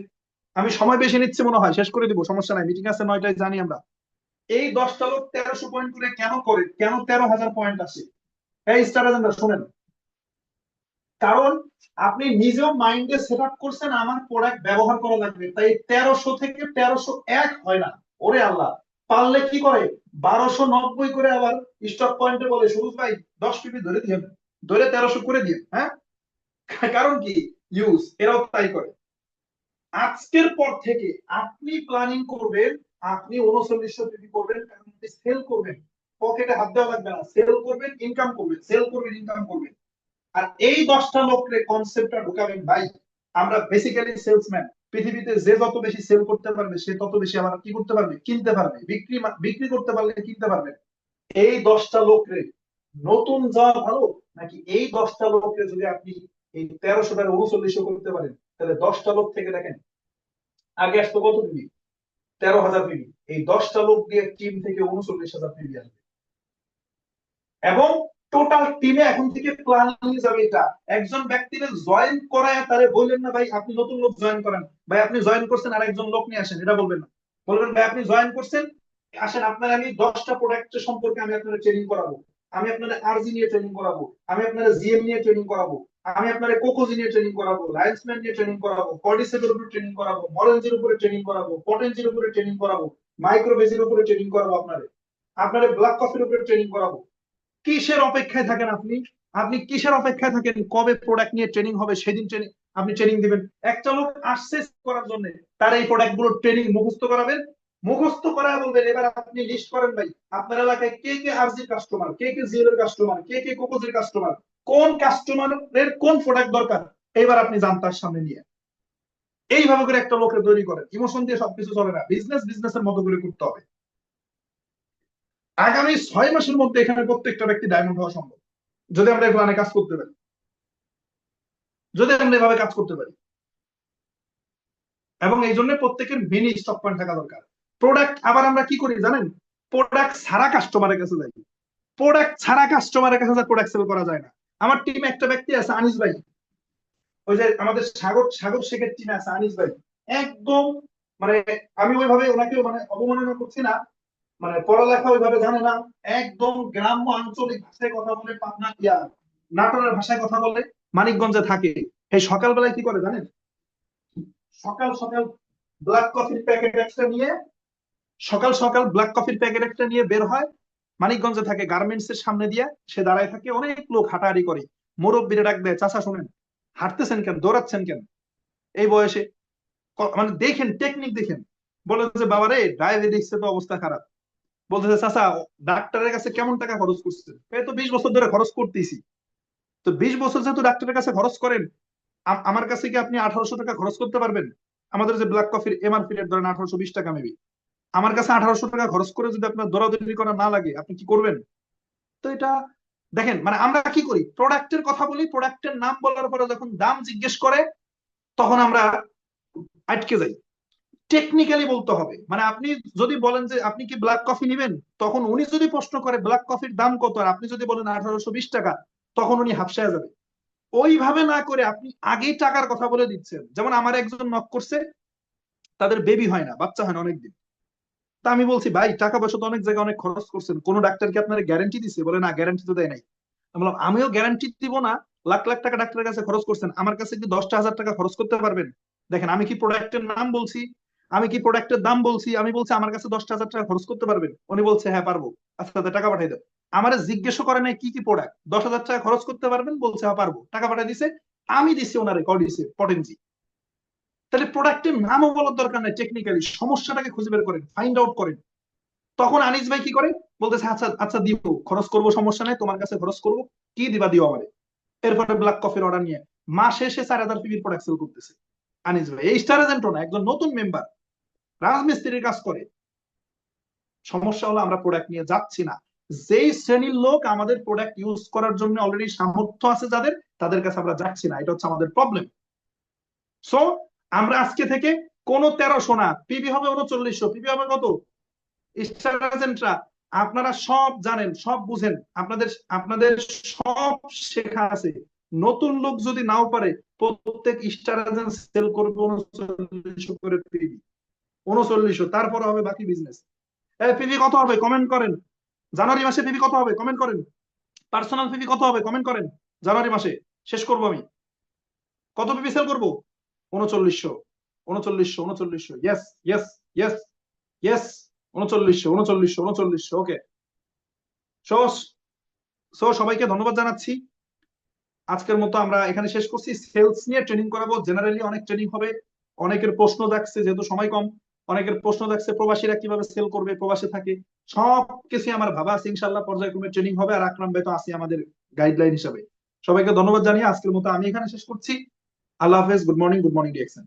আমি সময় বেশি নিচ্ছে মনে হয়, শেষ করে দিব, সমস্যা নাই, মিটিং আছে 9টায়, জানি আমরা। এই 10টা লোক 1300 পয়েন্ট করে কেন করে, কেন 13,000 পয়েন্ট আসে? এই স্টার এজেন্টরা শোনেন, কারণ আপনি নিজেও মাইন্ডে সেট আপ করছেন আমার প্রোডাক্ট ব্যবহার করা লাগবে, তাই 1300 থেকে 1301 হয় না। ওরে আল্লাহ, পারলে কি করে 1290 করে আবার স্টক পয়েন্টে বলে সুরজ ভাই 10 পিপি ধরে দিয়ে, ধরে 1300 করে দিয়ে, হ্যাঁ, কারণ কি, ইউজ, এরাও তাই করে। আজকের পর থেকে আপনি প্ল্যানিং করবেন, আপনি 3900 পিপি করবেন, কারণ আপনি সেল করবেন, পকেটে হাত দেওয়া লাগবে না, সেল করবেন ইনকাম করবেন, সেল করবেন ইনকাম করবেন। আর এই 10টা লোকরে কনসেপ্টটা ঢুকাবেন ভাই, আমরা বেসিক্যালি সেলসম্যান, পৃথিবীতে যে যত বেশি সেল করতে পারবে সে তত বেশি আবার কি করতে পারবে, কিনতে পারবে, বিক্রি বিক্রি করতে পারলে কিনতে পারবে। এই 10টা লোকরে নতুন যাওয়া ভালো, নাকি এই 10টা লোকরে যদি আপনি এই 1300 টাকা 3900 করতে পারেন, তাহলে 10টা লোক থেকে দেখেন আগে আসতো কত পিবি, 13,000 পিবি, এই 10টা লোক দিয়ে টিম থেকে 39,000 পিবি আসবে। এবং টোটাল টিমে এখন থেকে প্ল্যান নিয়ে যাবে এটা, একজন ব্যক্তিকে জয়েন করায় তারে বললেন না ভাই আপনি নতুন লোক জয়েন করেন, ভাই আপনি জয়েন করছেন আর একজন লোক নিয়ে আসেন, এটা বলবেন না। বলবেন ভাই আপনি জয়েন করছেন, আসেন আপনার আমি 10টা প্রোডাক্টের সম্পর্কে আমি আপনার ট্রেনিং করাবো, আমি আপনার আরজি নিয়ে ট্রেনিং করাবো, আমি আপনার জিএম নিয়ে ট্রেনিং করাবো, আমি আপনার কোকোজি নিয়ে ট্রেনিং করাবো, লাইন্সম্যান নিয়ে ট্রেনিং করাবো, কর্ডিসেটের উপরে ট্রেনিং করাবো, মরেনজির উপরে ট্রেনিং করাবো, পটেনজির উপরে ট্রেনিং করাবো, মাইক্রোবেজির উপরে ট্রেনিং করাবো, আপনারে আপনার ব্ল্যাক কফির উপরে ট্রেনিং করাবো। কিসের অপেক্ষায় থাকেন আপনি? আপনি কিসের অপেক্ষায় থাকেন কবে প্রোডাক্ট নিয়ে ট্রেনিং হবে সেদিন ট্রেনিং, আপনি ট্রেনিং দিবেন? একটা লোক আসছে করার জন্য, তার এই প্রোডাক্ট গুলো ট্রেনিং মুখস্থ করাবেন, মুখস্থ করায় বলবেন। এবার আপনি লিস্ট করেন ভাই, আপনার এলাকায় কে কে আরজি কাস্টমার, কে কে জিএল এর কাস্টমার, কে কে কোকোজের কাস্টমার, কোন কাস্টমারের কোন প্রোডাক্ট দরকার, এবার আপনি যান তার সামনে নিয়ে। এইভাবে করে একটা লোকের তৈরি করেন। ইমোশন দিয়ে সবকিছু চলে না, বিজনেস বিজনেসের মতো করে করতে হবে। আগামী 6 মাসের মধ্যে এখানে প্রত্যেকটা ব্যক্তি ডায়মন্ড হওয়া সম্ভব, যদি আমরা এই প্ল্যানে কাজ করতে পারি, যদি আমরা এভাবে কাজ করতে পারি। এবং এই জন্য প্রত্যেকের মিনি স্টক পয়েন্ট থাকা দরকার। প্রোডাক্ট আবার আমরা কি করি জানেন, প্রোডাক্ট ছাড়া কাস্টমারের কাছে যাই। প্রোডাক্ট ছাড়া কাস্টমারের কাছে প্রোডাক্ট সেল করা যায় না। আমার টিমে একটা ব্যক্তি আছে আনিস ভাই, ওই যে আমাদের সাগর সাগর শেখের টিমে আছে আনিস ভাই। একদম মানে আমি ওইভাবে ওনাকেও মানে অবমাননা করছি না, মানে পড়ালেখা ওইভাবে জানে না, একদম গ্রাম্য আঞ্চলিক ভাষায় কথা বলে, পাবনা নাটোরের ভাষায় কথা বলে, মানিকগঞ্জে থাকে। এই সকালবেলায় কি করে জানেন, সকাল সকাল ব্ল্যাক কফির প্যাকেট একটা নিয়ে, সকাল সকাল ব্ল্যাক কফির প্যাকেট একটা নিয়ে বের হয়, মানিকগঞ্জে থাকে, গার্মেন্টস এর সামনে দিয়ে সে দাঁড়ায় থাকে। অনেক লোক হাঁটাহাঁটি করে, মুরব্বীরা ডাক দেয়, চাচা শুনেন, হাঁটতেছেন কেন, দৌড়াচ্ছেন কেন এই বয়সে, মানে দেখেন টেকনিক দেখেন। বলে যে বাবা রে, ডায়াবেটিস তো অবস্থা খারাপ। বলতেছে চাচা ডাক্তারের কাছে কেমন টাকা খরচ করছেন, এই তো 20 বছর ধরে খরচ করতেছি। তো 20 বছর যেহেতু ডাক্তারের কাছে খরচ করেন, আমার কাছে কি আপনি 1800 টাকা খরচ করতে পারবেন? আমাদের যে ব্ল্যাক কফির এমআরপি রেট ধরেন 1820 টাকা মেবি, আমার কাছে 1800 টাকা খরচ করে যদি আপনার দৌড়াদৌড়ি করা না লাগে, আপনি কি করবেন? তো এটা দেখেন, মানে আমরা কি করি, প্রোডাক্টের কথা বলি, প্রোডাক্টের নাম বলার পরে যখন দাম জিজ্ঞেস করে তখন আমরা আটকে যাই। টেকনিক্যালি বলতে হবে, মানে আপনি যদি বলেন যে আপনি কি ব্ল্যাক কফি নেবেন, তখন উনি যদি প্রশ্ন করে ব্ল্যাক কফির দাম কত, আর আপনি যদি বলেন 1820 টাকা, তখন উনি হাফসায় যাবে। ওইভাবে না করে আপনি আগেই টাকার কথা বলে দিচ্ছেন। যেমন আমার একজন নক করছে, তাদের বেবি হয় না, বাচ্চা হয় না অনেকদিন। তা আমি বলছি ভাই টাকা পয়সা তো অনেক জায়গায় অনেক খরচ করছেন, কোন ডাক্তার কি আপনার গ্যারান্টি দিছে? বলে না, গ্যারান্টি তো দেয় নাই। আমি বললাম আমিও গ্যারান্টি দিব না, লাখ লাখ টাকা ডাক্তারের কাছে খরচ করছেন, আমার কাছে কি 10টা 1000 টাকা খরচ করতে পারবেন? দেখেন আমি কি প্রোডাক্টের নাম বলছি, আমি কি প্রোডাক্টের দাম বলছি, আমি বলছি আমার কাছে 10টা 1000 টাকা খরচ করতে পারবেন? উনি বলছে হ্যাঁ পারবো। আচ্ছা তাদের টাকা পাঠাই দাও। আমার জিজ্ঞেস করে নাই কি কি প্রোডাক্ট, 10,000 টাকা খরচ করতে পারবেন, বলছে হ্যাঁ পারবো, টাকা পাঠাই দিছে। আমি দিছি ওনারে কর্ডিসে পটেনজি। তাহলে প্রোডাক্টের নামও বলার দরকার নাই, টেকনিক্যালি সমস্যাটাকে খুঁজে বের করেন, ফাইন্ড আউট করেন। তখন আনিস ভাই কি করে, বলতেছে আচ্ছা আচ্ছা দিব, খরচ করবো, সমস্যা নাই, তোমার কাছে খরচ করবো, কি দিবা দিও আমারে। এরপরে ব্ল্যাক কফির অর্ডার নিয়ে মাসে সে 4,000 পিবির প্রোডাক্ট সেল করতেছে। আনিস ভাই এই স্টার এজেন্টও না, একজন নতুন মেম্বার, রাজমিস্ত্রির কাজ করে। সমস্যা হলো আমরা প্রোডাক্ট নিয়ে যাচ্ছি না। যেই শ্রেণীর লোক আমাদের প্রোডাক্ট ইউজ করার জন্য অলরেডি সামর্থ্য আছে যাদের, তাদের কাছে আমরা যাচ্ছি না, এটা হচ্ছে আমাদের প্রবলেম। সো আমরা আজকে থেকে কোন 1300 না, পিবি হবে 3900, পিবি হবে কত, স্টার এজেন্টরা আপনারা সব জানেন, সব বুঝেন, আপনাদের আপনাদের সব শেখা আছে। নতুন লোক যদি নাও পারে, প্রত্যেক স্টার এজেন্ট সেল করবে 3900 করে পিবি, 3900, তারপর হবে বাকি বিজনেস। পিবি কত হবে কমেন্ট করেন, জানুয়ারি মাসে পিবি কত হবে কমেন্ট করেন, পার্সোনাল পিবি কত হবে কমেন্ট করেন, জানুয়ারি মাসে শেষ করবো আমি। কত পিবি সেল করবো? 3900, 3900, 3900, ইয়েস ইয়েস ইয়েস ইয়েস, 3900, 3900, 3900, ওকে। সো সো সবাইকে ধন্যবাদ জানাচ্ছি। আজকের মতো আমরা এখানে শেষ করছি। সেলস নিয়ে ট্রেনিং করাবো, জেনারেলি অনেক ট্রেনিং হবে। অনেকের প্রশ্ন থাকছে, যেহেতু সময় কম, অনেকের প্রশ্ন থাকছে প্রবাসীরা কিভাবে সেল করবে, প্রবাসে থাকে, সবকিছু আমার ভাবা আছে। ইনশাল্লাহ পর্যায়ক্রমে ট্রেনিং হবে, আর আকরাম ভাই তো আছে আমাদের গাইডলাইন হিসাবে। সবাইকে ধন্যবাদ জানিয়ে আজকের মতো আমি এখানে শেষ করছি। আল্লাহ হাফেজ, good morning, good morning DXN.